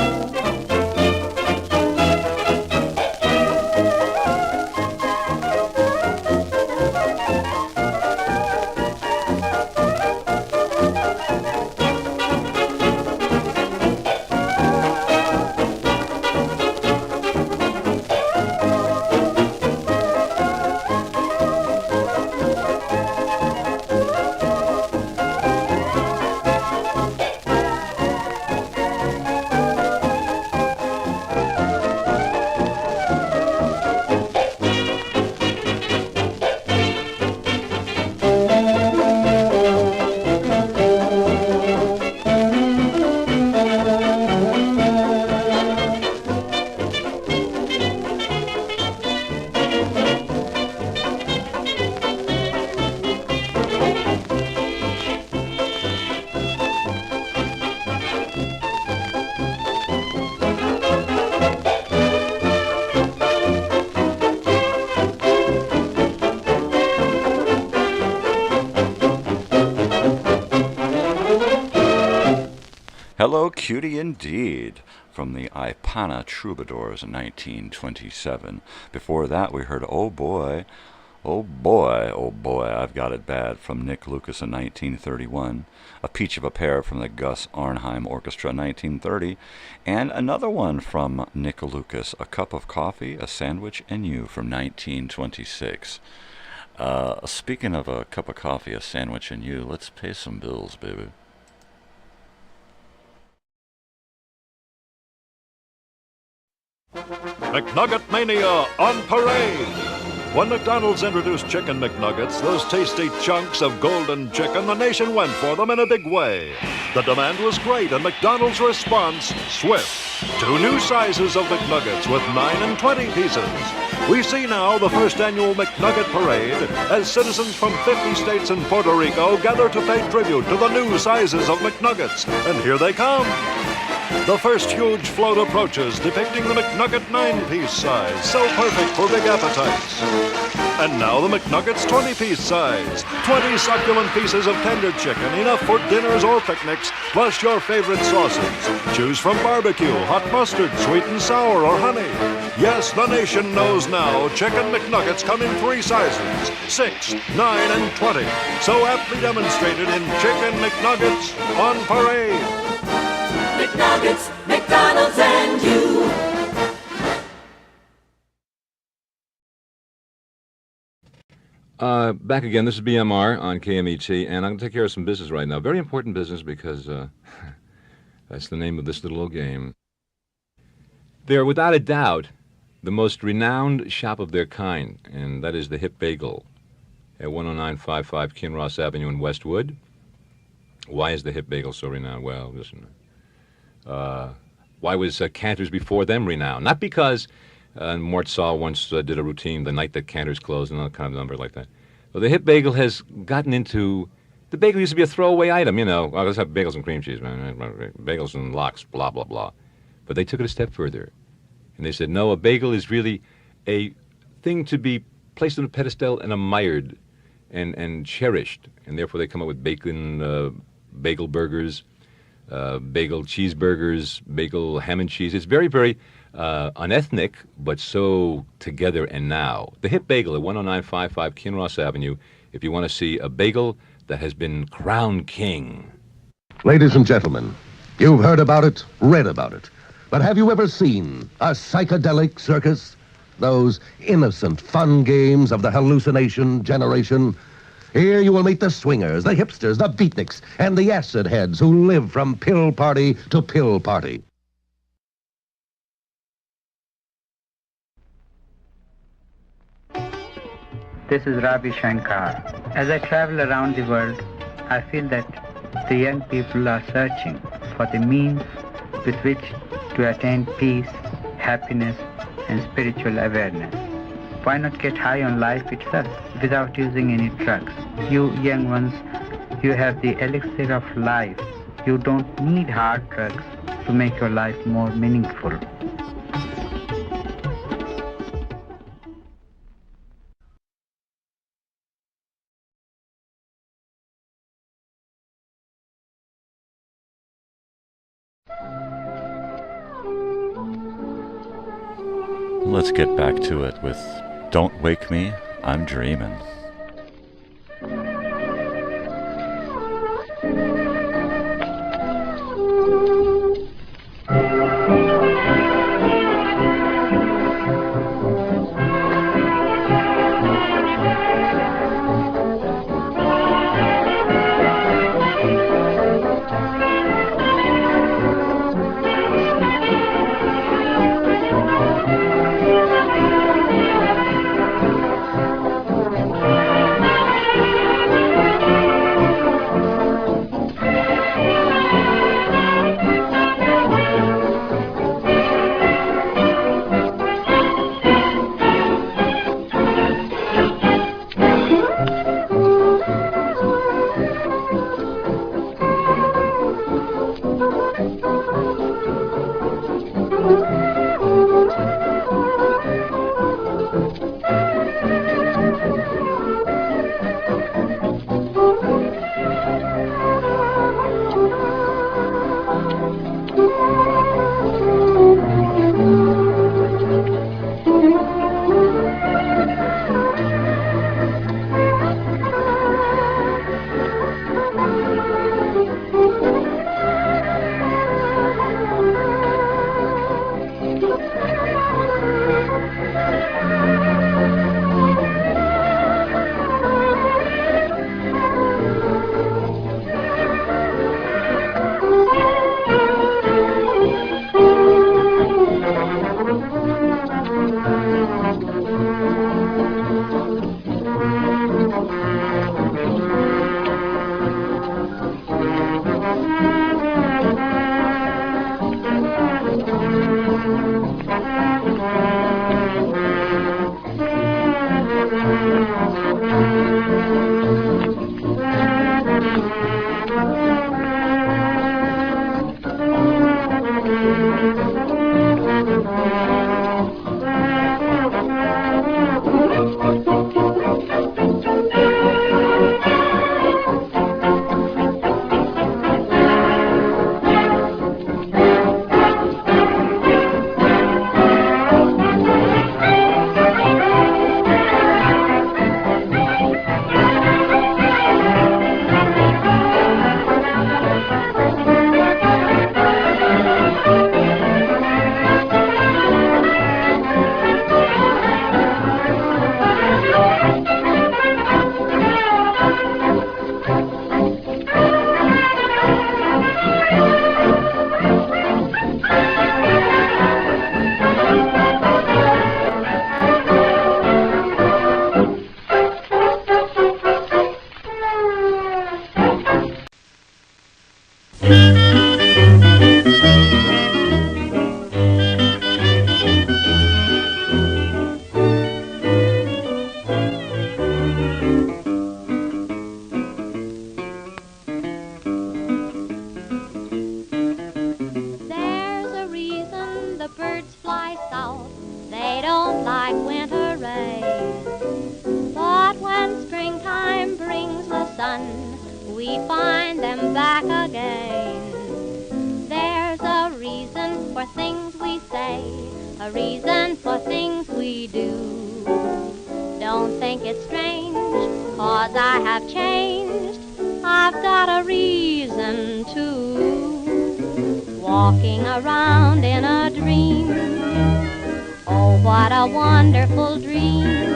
Hello, Cutie Indeed, from the Ipana Troubadours in 1927. Before that, we heard Oh Boy, Oh Boy, Oh Boy, I've Got It Bad, from Nick Lucas in 1931. A Peach of a Pear from the Gus Arnheim Orchestra in 1930. And another one from Nick Lucas, A Cup of Coffee, A Sandwich, and You, from 1926. Speaking of a cup of coffee, a sandwich, and you, let's pay some bills, baby. McNugget Mania on parade! When McDonald's introduced Chicken McNuggets, those tasty chunks of golden chicken, the nation went for them in a big way. The demand was great and McDonald's response swift. 2 new sizes of McNuggets with 9 and 20 pieces. We see now the first annual McNugget Parade as citizens from 50 states and Puerto Rico gather to pay tribute to the new sizes of McNuggets. And here they come. The first huge float approaches, depicting the McNugget 9-piece size, so perfect for big appetites. And now the McNuggets 20-piece size, 20 succulent pieces of tender chicken, enough for dinners or picnics, plus your favorite sauces. Choose from barbecue, hot mustard, sweet and sour, or honey. Yes, the nation knows now Chicken McNuggets come in 3 sizes, 6, 9, and 20. So aptly demonstrated in Chicken McNuggets on parade. McNuggets, McDonald's, and you. Back again. This is BMR on KMET, and I'm going to take care of some business right now. Very important business because that's the name of this little old game. They're, without a doubt, the most renowned shop of their kind, and that is the Hip Bagel at 10955 Kinross Avenue in Westwood. Why is the Hip Bagel so renowned? Well, listen. Why was Cantor's before them renowned? Not because Mort Saul once did a routine the night that Cantor's closed, and all kind of number like that. Well, the Hip Bagel has gotten into... The bagel used to be a throwaway item, you know. Well, let's have bagels and cream cheese, man. Bagels and lox, blah, blah, blah. But they took it a step further. And they said, no, a bagel is really a thing to be placed on a pedestal and admired and cherished. And therefore they come up with bacon bagel burgers, bagel cheeseburgers, bagel ham and cheese. It's very, very unethnic, but so together and now. The Hip Bagel at 10955 Kinross Avenue, if you want to see a bagel that has been crowned king. Ladies and gentlemen, you've heard about it, read about it. But have you ever seen a psychedelic circus? Those innocent, fun games of the hallucination generation? Here you will meet the swingers, the hipsters, the beatniks, and the acid heads who live from pill party to pill party. This is Ravi Shankar. As I travel around the world, I feel that the young people are searching for the means with which to attain peace, happiness, and spiritual awareness. Why not get high on life itself without using any drugs? You young ones, you have the elixir of life. You don't need hard drugs to make your life more meaningful. Let's get back to it with Don't Wake Me, I'm Dreamin'. we find them back again. There's a reason for things we say, a reason for things we do. Don't think it's strange, 'cause I have changed. I've got a reason too. Walking around in a dream, oh, what a wonderful dream.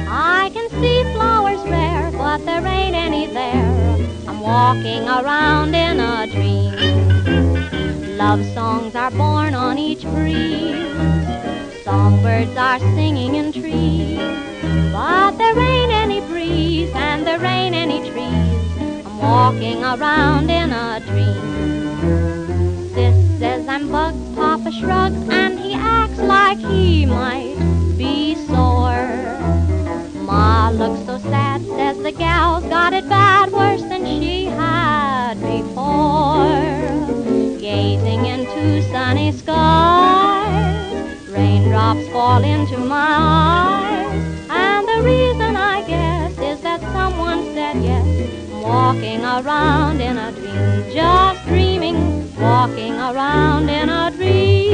I can see flowers rare, but there ain't any there. I'm walking around in a dream. Love songs are born on each breeze. Songbirds are singing in trees. But there ain't any breeze and there ain't any trees. I'm walking around in a dream. Sis says I'm bugged, Papa shrugs, and he acts like he might be sore. fall into my eyes. And the reason, I guess, is that someone said yes. I'm walking around in a dream, just dreaming, walking around in a dream.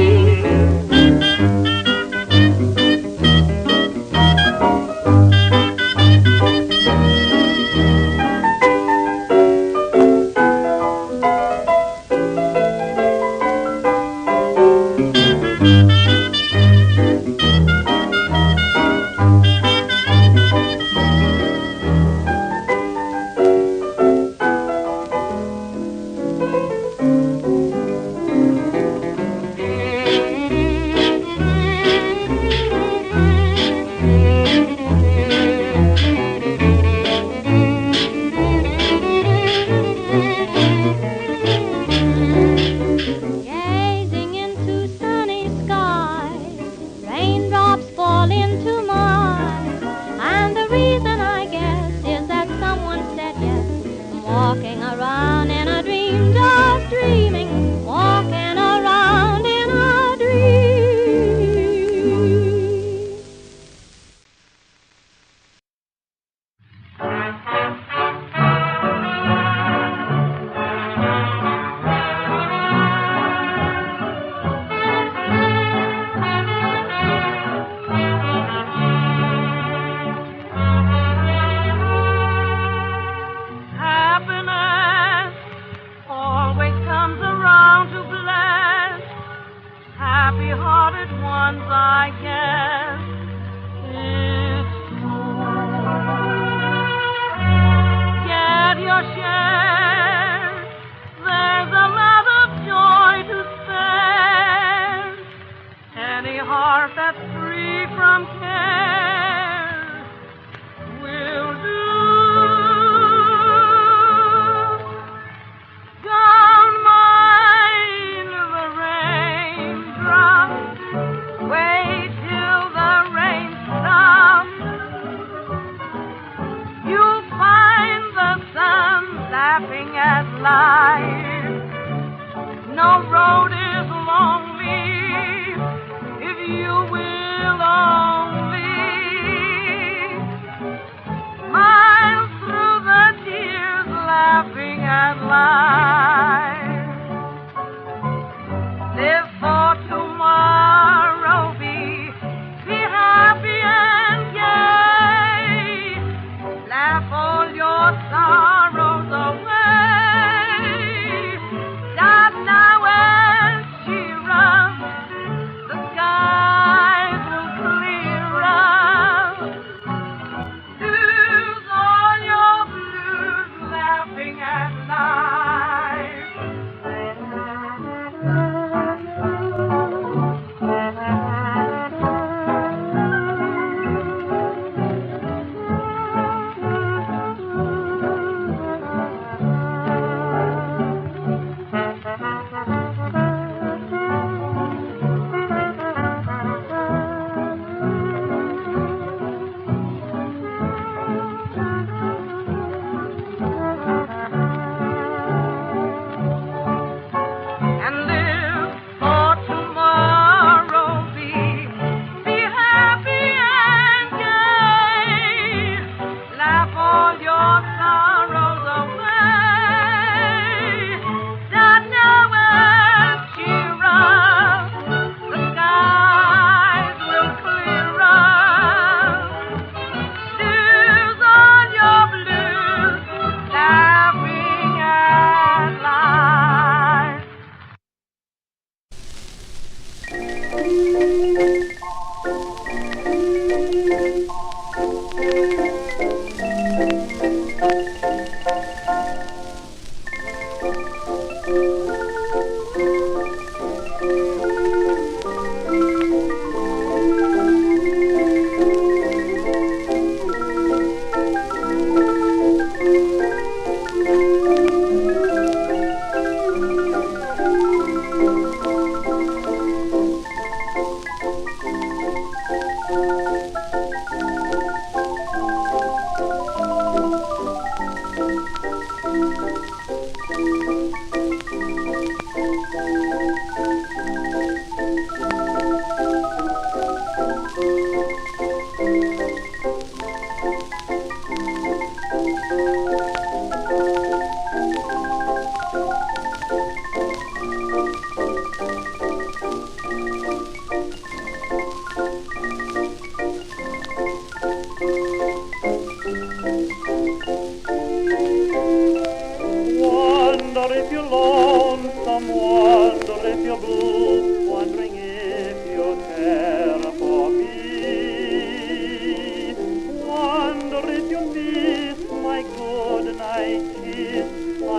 Laugh all your sorrows away.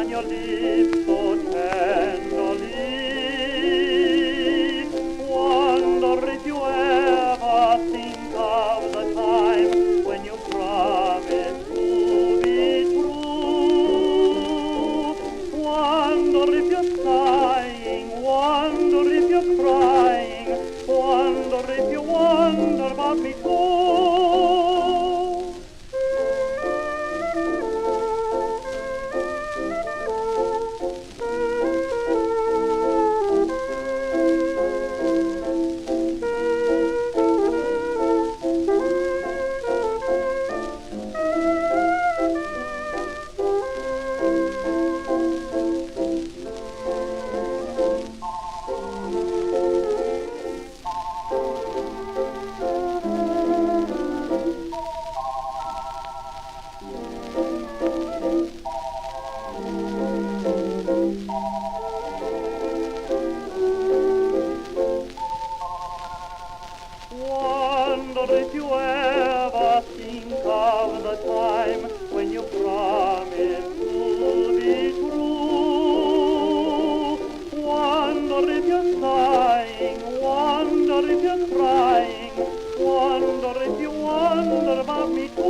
on your lips so tenderly. Wonder if you ever think of the time when you promised to be true. Wonder if you're sighing, wonder if you're crying, wonder if you wonder about me too. Wonder if you ever think of the time when you promised to be true. Wonder if you're sighing, wonder if you're crying, wonder if you wonder about me too.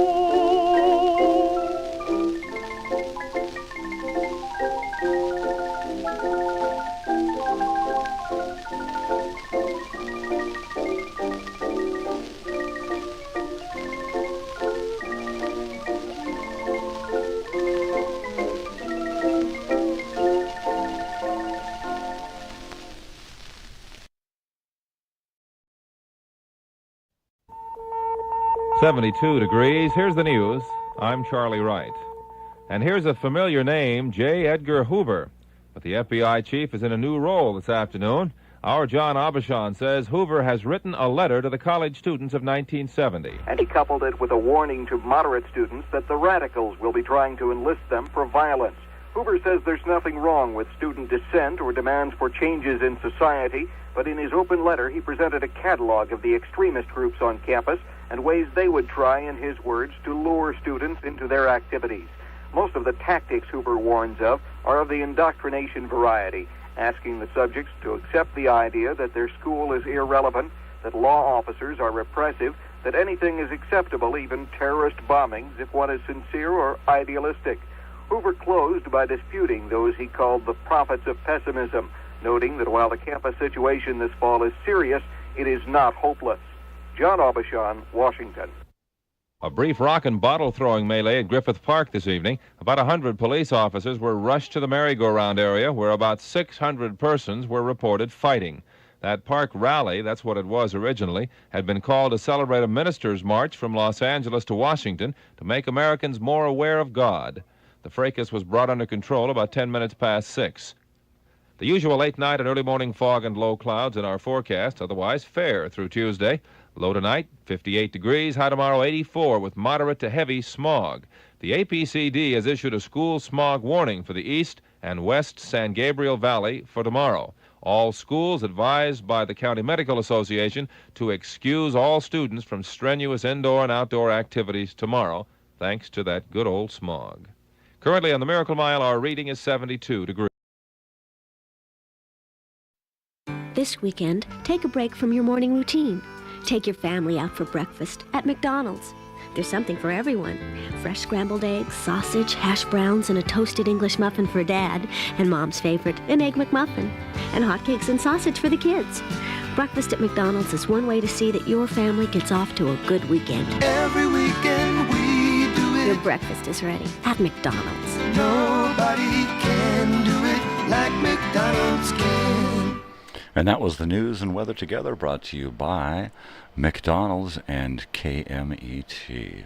.72 degrees. Here's the news. I'm Charlie Wright. And here's a familiar name, J. Edgar Hoover. But the FBI chief is in a new role this afternoon. Our John Aubuchon says Hoover has written a letter to the college students of 1970. And he coupled it with a warning to moderate students that the radicals will be trying to enlist them for violence. Hoover says there's nothing wrong with student dissent or demands for changes in society, but in his open letter he presented a catalog of the extremist groups on campus and ways they would try, in his words, to lure students into their activities. Most of the tactics Hoover warns of are of the indoctrination variety, asking the subjects to accept the idea that their school is irrelevant, that law officers are repressive, that anything is acceptable, even terrorist bombings, if one is sincere or idealistic. Hoover closed by disputing those he called the prophets of pessimism, noting that while the campus situation this fall is serious, it is not hopeless. John Aubuchon, Washington. A brief rock and bottle throwing melee at Griffith Park this evening. About 100 police officers were rushed to the merry-go-round area where about 600 persons were reported fighting. That park rally, that's what it was originally, had been called to celebrate a minister's march from Los Angeles to Washington to make Americans more aware of God. The fracas was brought under control about 10 minutes past 6. The usual late night and early morning fog and low clouds in our forecast, otherwise fair through Tuesday. Low tonight, 58 degrees. High tomorrow, 84, with moderate to heavy smog. The APCD has issued a school smog warning for the east and west San Gabriel Valley for tomorrow. All schools advised by the County Medical Association to excuse all students from strenuous indoor and outdoor activities tomorrow, thanks to that good old smog. Currently on the Miracle Mile, our reading is 72 degrees. This weekend, take a break from your morning routine. Take your family out for breakfast at McDonald's. There's something for everyone. Fresh scrambled eggs, sausage, hash browns, and a toasted English muffin for Dad, and Mom's favorite, an Egg McMuffin, and hotcakes and sausage for the kids. Breakfast at McDonald's is one way to see that your family gets off to a good weekend. Every weekend we do it. Your breakfast is ready at McDonald's. Nobody can do it like McDonald's can. And that was the news and weather together, brought to you by McDonald's and KMET.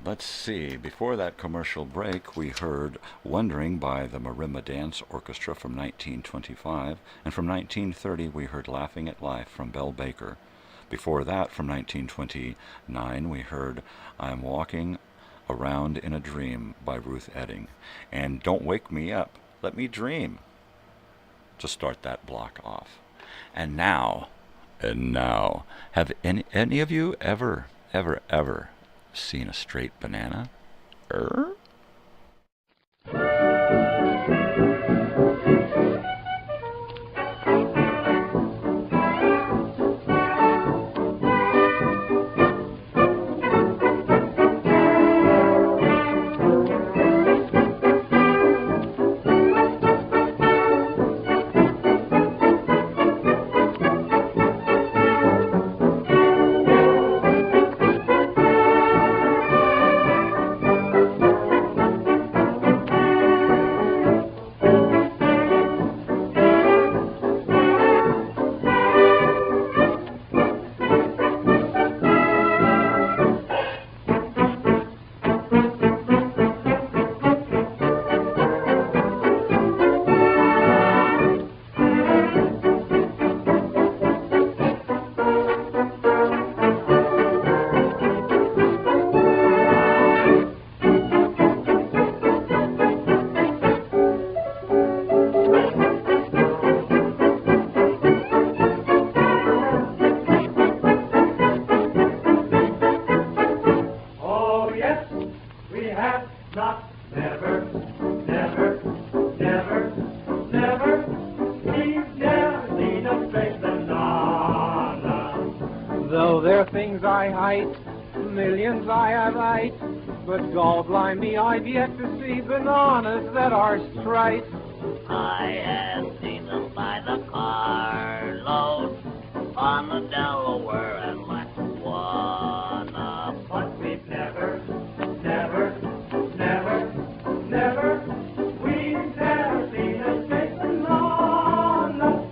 Let's see, before that commercial break, we heard Wondering by the Marimba Dance Orchestra from 1925, and from 1930 we heard Laughing at Life from Belle Baker. Before that, from 1929, we heard I'm Walking Around in a Dream by Ruth Etting, and Don't Wake Me Up, Let Me Dream, to start that block off. And now, have any of you ever seen a straight banana? night. Millions I have ate, but God blind me, I've yet to see bananas that are straight. I have seen them by the carload on the Delaware and Lackawanna, but we've never, never, never, never, we've never seen a straight banana.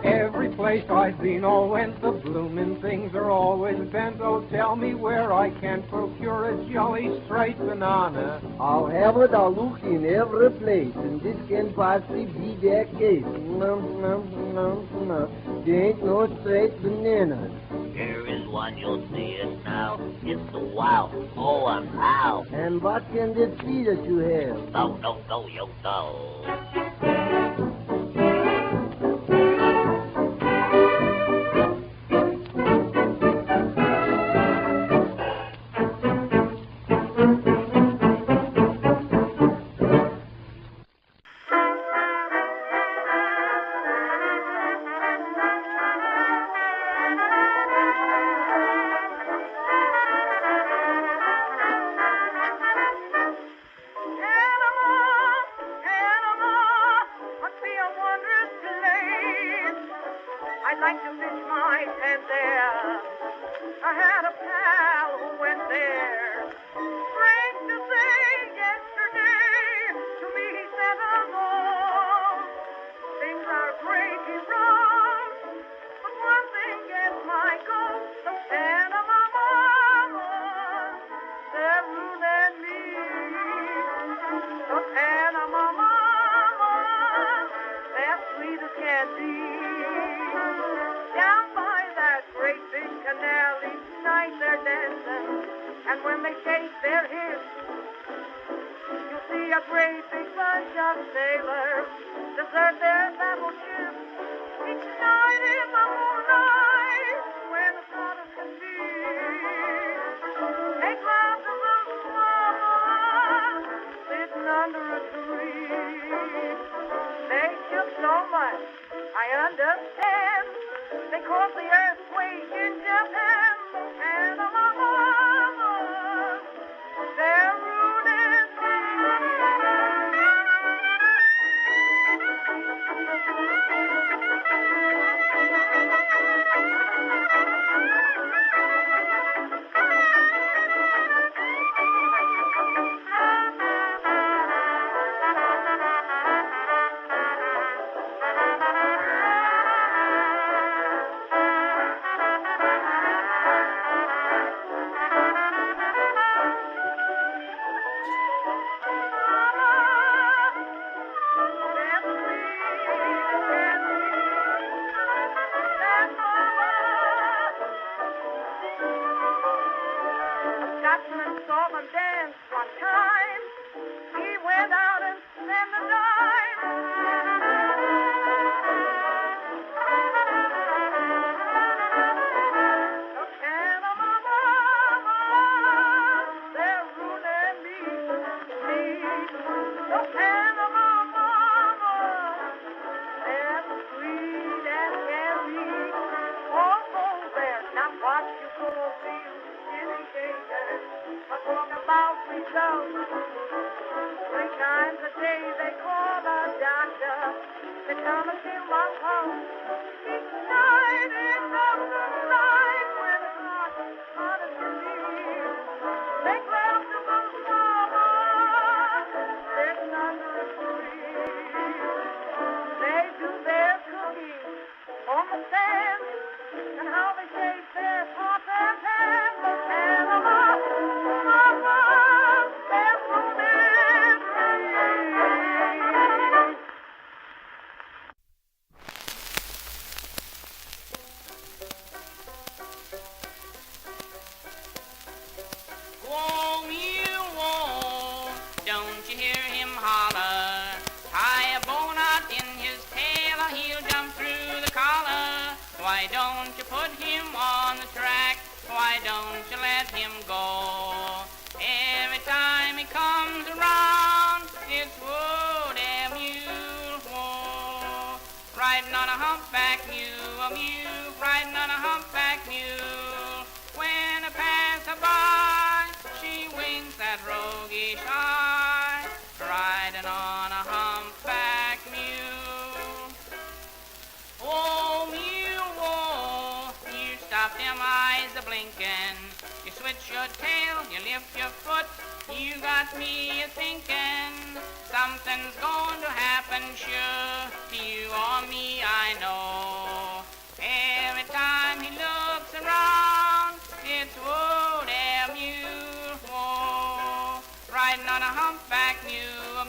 Every place I've been or went, the bloomin' things are always bent. Oh, tell me where I can procure a jolly straight banana. I'll have it, I'll look in every place, and this can possibly be that case. There ain't no straight bananas. Here is one, you'll see it now. It's the wow, oh, I'm how. And what can this be that you have? No, you know. I'd like to pitch my tent there. I had a pal who went there. Strange to say, yesterday, to me he said alone, things are breaking wrong, but one thing gets my goat, the Panama Mamas, they're ruining me. The Panama Mamas, they're sweet as can be. Down by that great big canal each night they're dancing, and when they shake their hips, you'll see a great big bunch of sailors desert their battleships. Each night in the moonlight, where the stars can see, they grab the little mama sitting under a tree. They shook so much, I understand. They caused the earthquake in Japan, and my mama, they're ruining you let him go. Every time he comes around, it's whoa, damn mule, whoa. Riding on a humpback mule, riding on a humpback mule. When I pass her by, she winks that roguish eye, riding on a humpback mule. Oh, mule, whoa, you stop them eyes a-blinking. You switch your tail, you lift your foot, you got me a-thinking. Something's going to happen, sure, to you or me, I know. Every time he looks around, it's whoa, there mule, whoa. Riding on a humpback mule,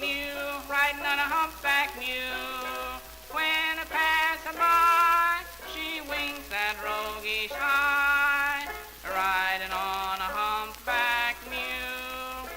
riding on a humpback mule. When I pass her by, she winks that roguish eye, riding on a humpback mule.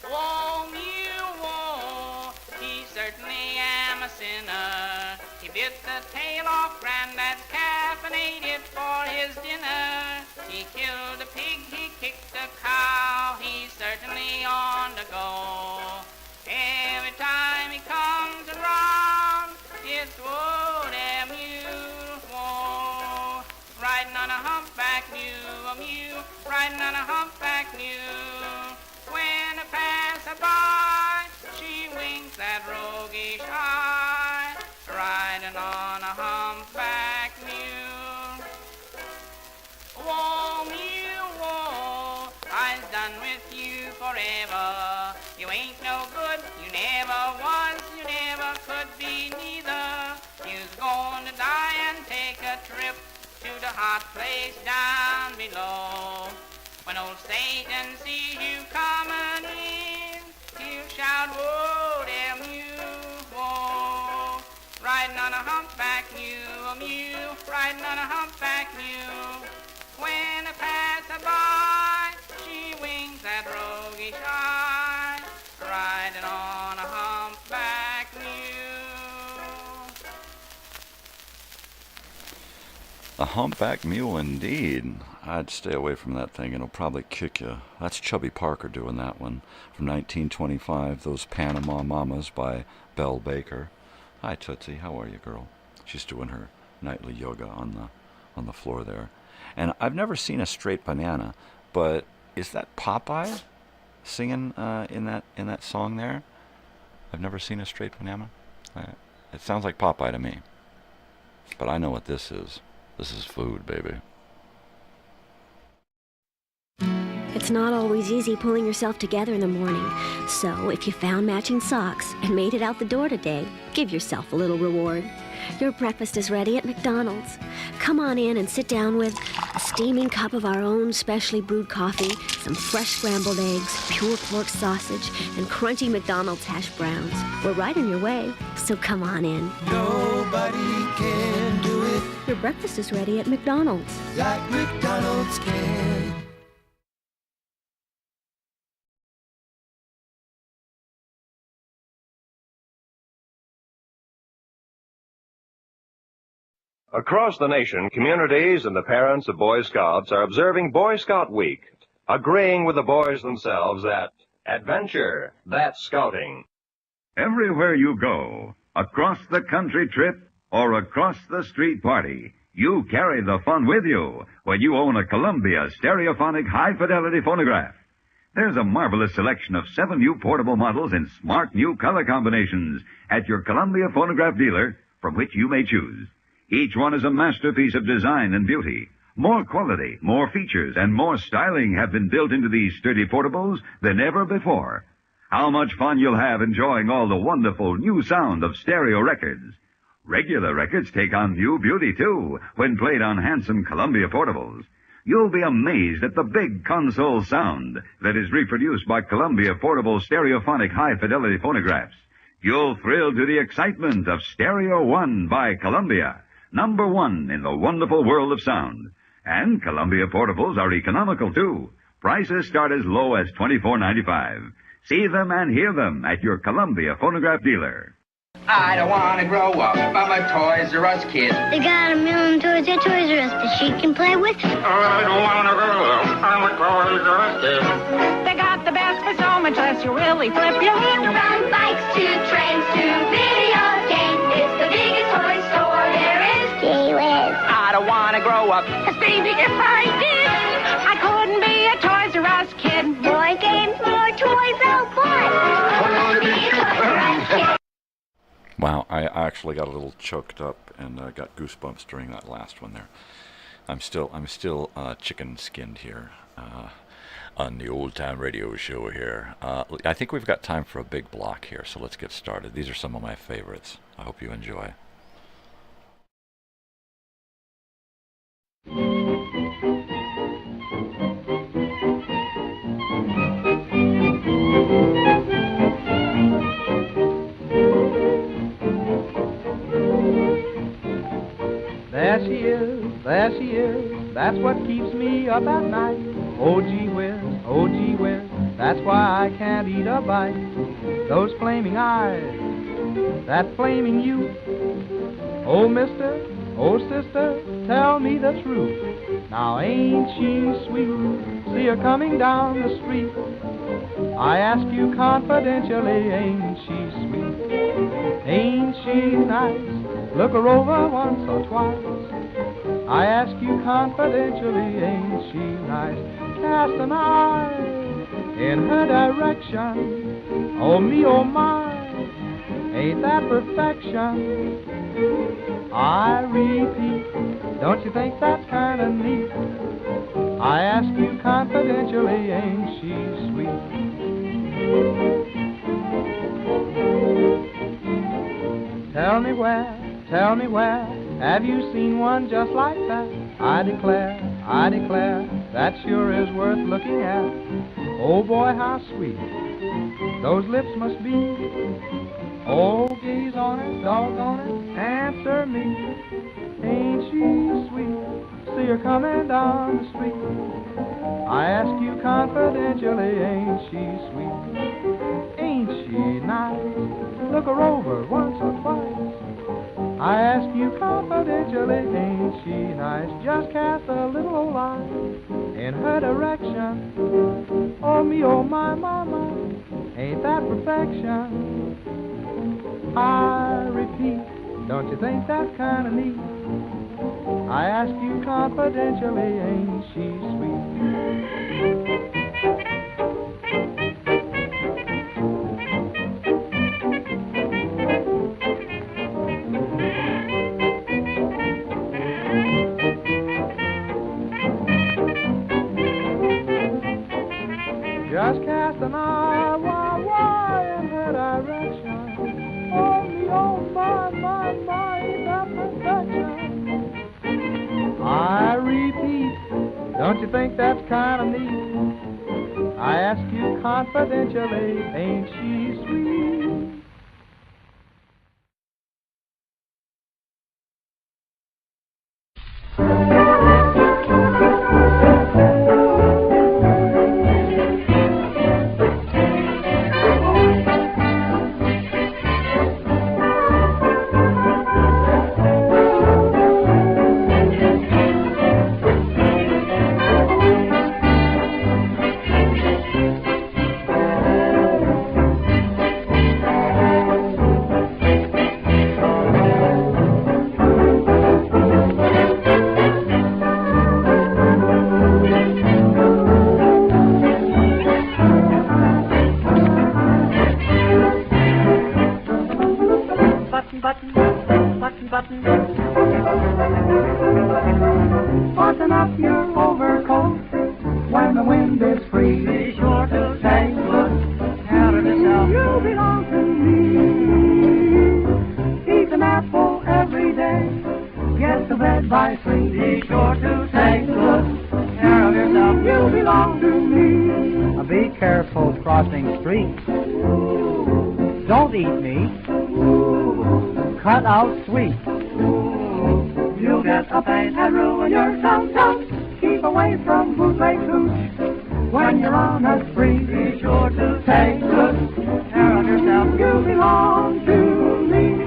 Whoa, mule, whoa, he certainly am a sinner. He bit the tail off Granddad's calf and ate it for his dinner. He killed a pig, he kicked a cow, he's certainly on the go. Every time he comes around, it's whoa, there mule, whoa. Riding on a humpback mule, riding on a humpback mule. When I pass her by, she winks that roguish eye, riding on a humpback mule. Whoa, mule, whoa, I'm done with you forever. You ain't no good, you never was, you never could be neither. You's going to die and take a trip to the hot place down below. When old Satan sees you coming in, he'll shout, whoa, there mule, whoa. Riding on a humpback mule, riding on a humpback mule. When I pass her by, she winks that roguish eye, riding on a humpback mule. A humpback mule indeed. I'd stay away from that thing. It'll probably kick you. That's Chubby Parker doing that one. From 1925, Those Panama Mamas by Belle Baker. Hi, Tootsie. How are you, girl? She's doing her nightly yoga on the floor there. And I've never seen a straight banana, but is that Popeye singing in that song there? I've never seen a straight banana. It sounds like Popeye to me. But I know what this is. This is food, baby. It's not always easy pulling yourself together in the morning. So if you found matching socks and made it out the door today, give yourself a little reward. Your breakfast is ready at McDonald's. Come on in and sit down with a steaming cup of our own specially brewed coffee, some fresh scrambled eggs, pure pork sausage, and crunchy McDonald's hash browns. We're right on your way, so come on in. Nobody can do it Your breakfast is ready at McDonald's. like McDonald's can. Across the nation, communities and the parents of Boy Scouts are observing Boy Scout Week, agreeing with the boys themselves that adventure, that's scouting. Everywhere you go, across the country trip or across the street party, you carry the fun with you when you own a Columbia stereophonic high-fidelity phonograph. There's a marvelous selection of 7 new portable models in smart new color combinations at your Columbia phonograph dealer from which you may choose. Each one is a masterpiece of design and beauty. More quality, more features, and more styling have been built into these sturdy portables than ever before. How much fun you'll have enjoying all the wonderful new sound of stereo records. Regular records take on new beauty, too, when played on handsome Columbia portables. You'll be amazed at the big console sound that is reproduced by Columbia portable stereophonic high-fidelity phonographs. You'll thrill to the excitement of Stereo One by Columbia, #1 in the wonderful world of sound. And Columbia portables are economical, too. Prices start as low as $24.95. See them and hear them at your Columbia phonograph dealer. I don't want to grow up. I'm a Toys R Us kid. They got a million toys at Toys R Us that she can play with. I don't want to grow up. I'm a Toys R Us kid. They got the best for so much less you really flip your head. From bikes to trains to video games, it's the biggest toy store there is. Gee whiz. I don't want to grow up, 'cause baby, if I did, I couldn't be a Toys R Us kid. More games, more toys, oh boy. I want to be a Toys R Us kid. Wow, I actually got a little choked up and got goosebumps during that last one there. I'm still chicken-skinned here on the Old Time Radio Show here. I think we've got time for a big block here, so let's get started. These are some of my favorites. I hope you enjoy. There she is, that's what keeps me up at night. Oh gee whiz, that's why I can't eat a bite. Those flaming eyes, that flaming youth. Oh mister, oh sister, tell me the truth. Now ain't she sweet, see her coming down the street. I ask you confidentially, ain't she sweet? Ain't she nice, look her over once or twice. I ask you confidentially, ain't she nice? Cast an eye in her direction. Oh me, oh my, ain't that perfection? I repeat, don't you think that's kind of neat? I ask you confidentially, ain't she sweet? Tell me where, have you seen one just like that? I declare, that sure is worth looking at. Oh boy, how sweet those lips must be. Oh, gaze on it, doggone it, answer me. Ain't she sweet, see her coming down the street. I ask you confidentially, ain't she sweet? Ain't she nice, look her over once or twice. I ask you confidentially, ain't she nice? Just cast a little old eye in her direction. Oh me, oh my, ain't that perfection? I repeat, don't you think that's kind of neat? I ask you confidentially, ain't she sweet? Just cast an eye, why, in her direction. Oh me, oh my, ain't that perfection? I repeat, don't you think that's kind of neat? I ask you confidentially, ain't she sweet? Button up your overcoat when the wind is free. Be sure to take good care of yourself. You belong to me. Eat an apple every day. Get to bed by 3. Be sure to take good care of yourself. You belong to me. Be careful crossing streets. Don't eat meat. Cut out sweets. You'll get a pain and ruin your tongue. Keep away from bootleg hooch. When you're on a spree, be sure to take good care of yourself. You belong to me.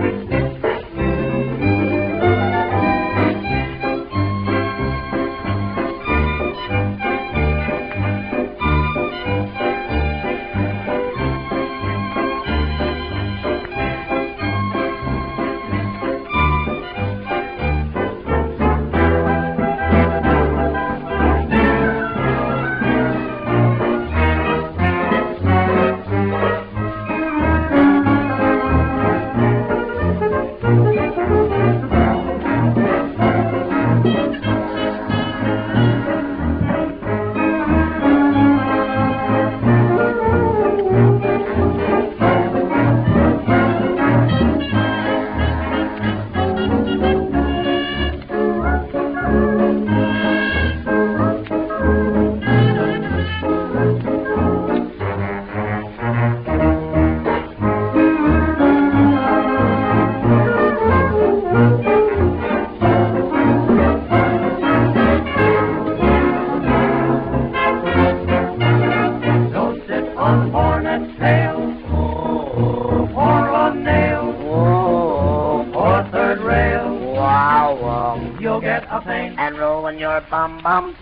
bum bum.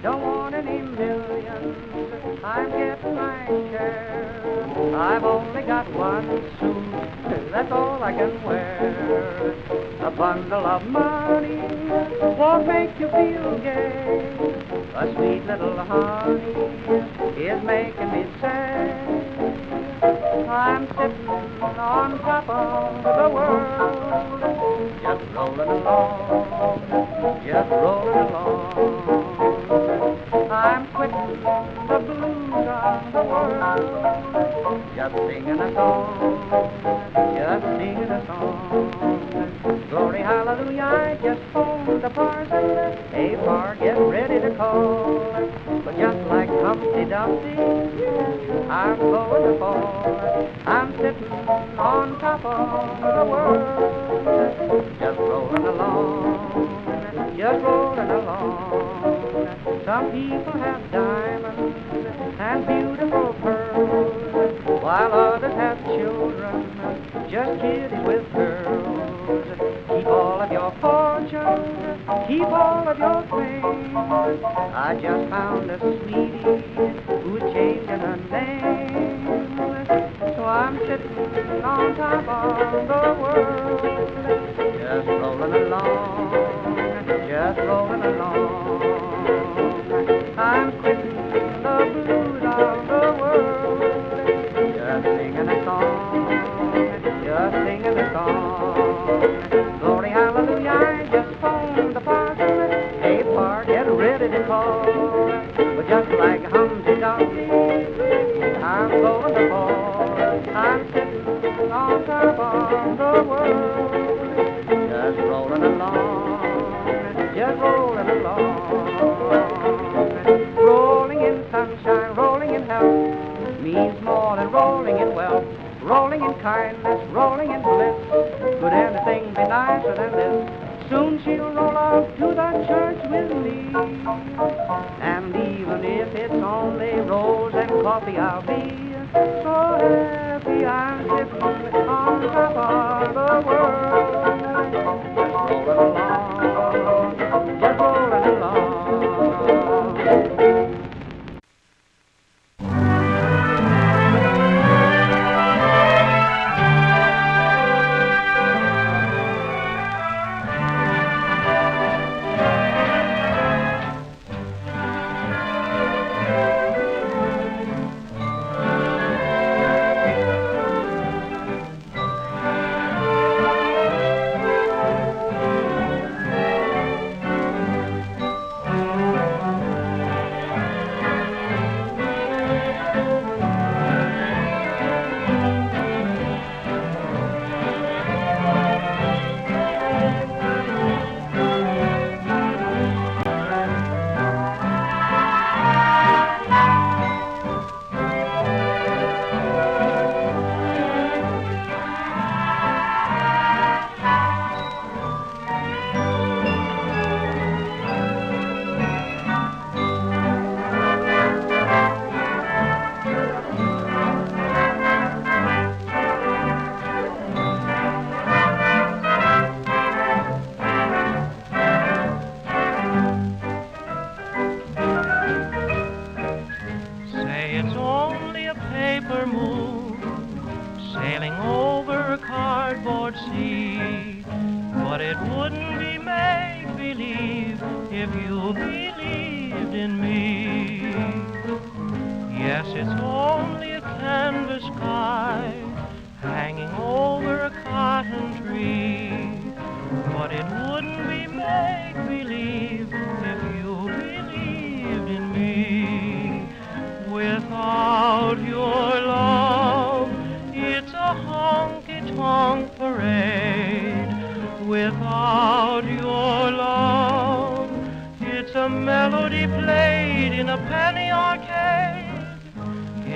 Don't want any millions, I'm getting my share. I've only got one suit, that's all I can wear. A bundle of money won't make you feel gay. A sweet little honey is making me sad. I'm sitting on top of the world, just rolling along, just rolling along. I'm quitting the blues of the world, just singing a song, just singing a song. Glory, hallelujah, I just phoned the parson, hey, par, get ready to call. But just like Humpty Dumpty, I'm going to fall. I'm sitting on top of the world, just rolling along, just rolling along. Some people have diamonds and beautiful pearls, while others have children, just kiddies with girls. Keep all of your fortune, keep all of your fame. I just found a sweetie who's changing her name. So I'm sitting on top of the world, just rolling along, just rolling along. I'm quitting the blues of the world, just singing a song, just singing a song. Glory, hallelujah, I just phoned the parson, hey, par, get ready to call. But just like Humpty Dumpty, I'm going to fall. I'm sitting on top of the world, just rolling along, just rolling along. Rolling in sunshine, rolling in health, means more than rolling in wealth. Rolling in kindness, rolling in bliss, could anything be nicer than this? Soon she'll roll up to the church with me, and even if it's only rolls and coffee, I'll be so happy. I'm sitting on top of the world, just rolling along, just rolling along.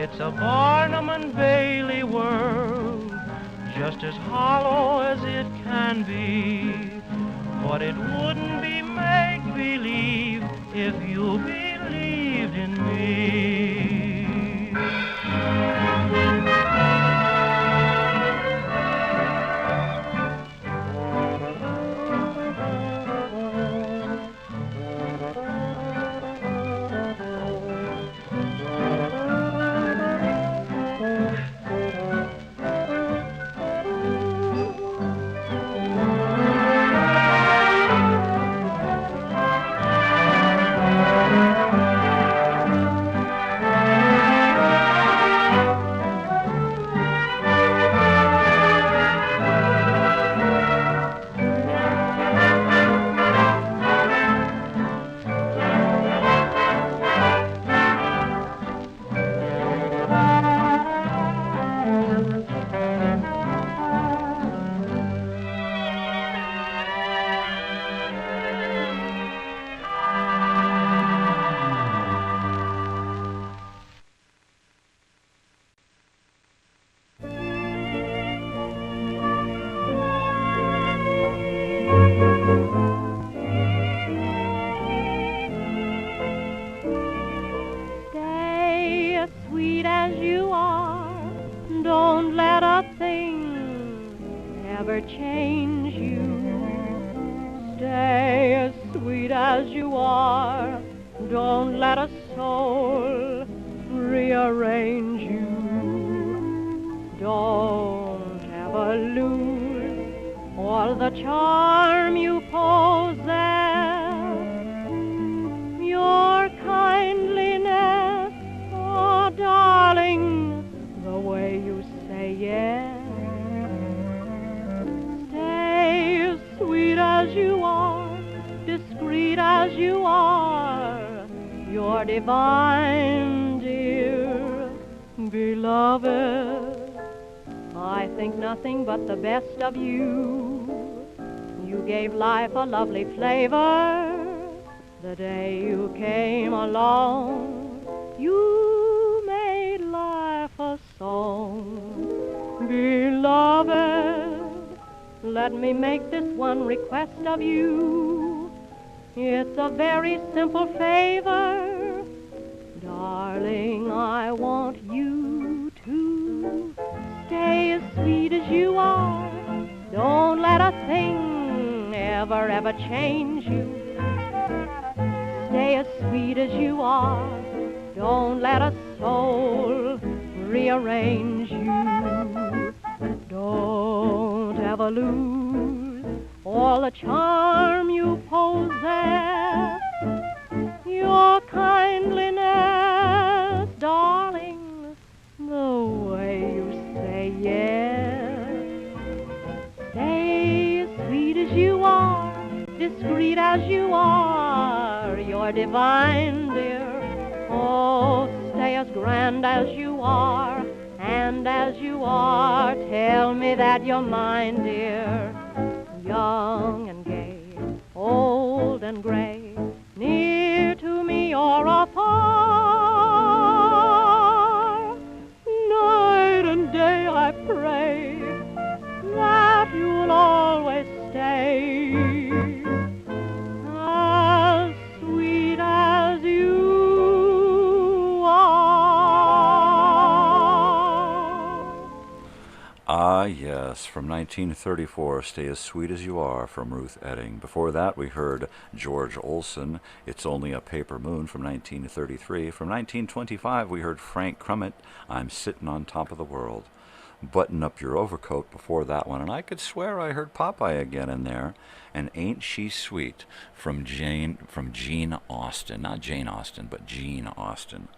It's a Barnum and Bailey world, just as hollow as it can be. But it wouldn't be make-believe if you believed in me. Change you. Stay as sweet as you are. Don't let a soul rearrange you. Don't ever lose all the charm you possess. Your kindliness, oh darling, the way you say yes. Sweet as you are, discreet as you are, you're divine, dear, beloved. I think nothing but the best of you. You gave life a lovely flavor the day you came along. You made life a song, beloved. Let me make this one request of you. It's a very simple favor. Darling, I want you to stay as sweet as you are. Don't let a thing ever change you. Stay as sweet as you are. Don't let a soul rearrange you. Don't ever lose all the charm you possess. Your kindliness, darling, the way you say yes. Stay as sweet as you are, discreet as you are. You're divine, dear. Oh, stay as grand as you are. And as you are, tell me that you're mine, dear. Young and gay, old and gray, near to me or afar. Night and day I pray that you'll always stay as sweet as you are. Ah, yes, from 1934, Stay as Sweet as You Are, from Ruth Etting. Before that, we heard George Olson, It's Only a Paper Moon, from 1933. From 1925, we heard Frank Crummett, I'm Sitting on Top of the World. Button Up Your Overcoat before that one, and I could swear I heard Popeye again in there. And Ain't She Sweet, from Gene Austin. Not Jane Austen, but Gene Austin.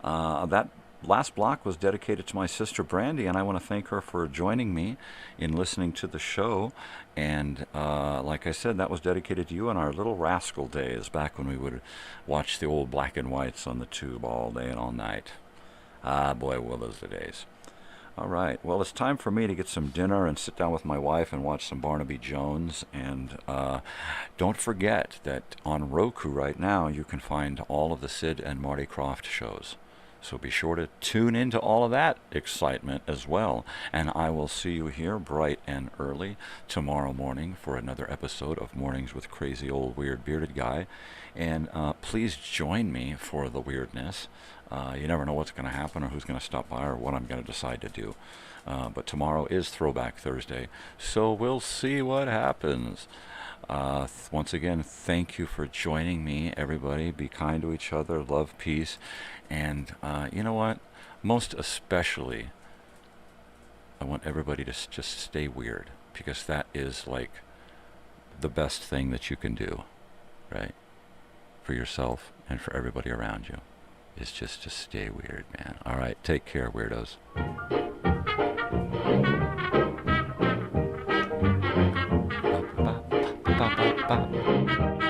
That last block was dedicated to my sister Brandy, and I want to thank her for joining me in listening to the show. And like I said, that was dedicated to you in our little rascal days, back when we would watch the old black and whites on the tube all day and all night. Ah, boy, were those the days. All right, well, it's time for me to get some dinner and sit down with my wife and watch some Barnaby Jones. And don't forget that on Roku right now you can find all of the Sid and Marty Krofft shows. So be sure to tune into all of that excitement as well. And I will see you here bright and early tomorrow morning for another episode of Mornings with Crazy Old Weird Bearded Guy. And please join me for the weirdness. You never know what's going to happen or who's going to stop by or what I'm going to decide to do. But tomorrow is Throwback Thursday, so we'll see what happens. Once again, thank you for joining me, everybody. Be kind to each other, love, peace, and you know what? Most especially, I want everybody to just stay weird, because that is like the best thing that you can do, right? For yourself and for everybody around you, is just to stay weird, man. All right, take care, weirdos. Ba, ba, ba, ba.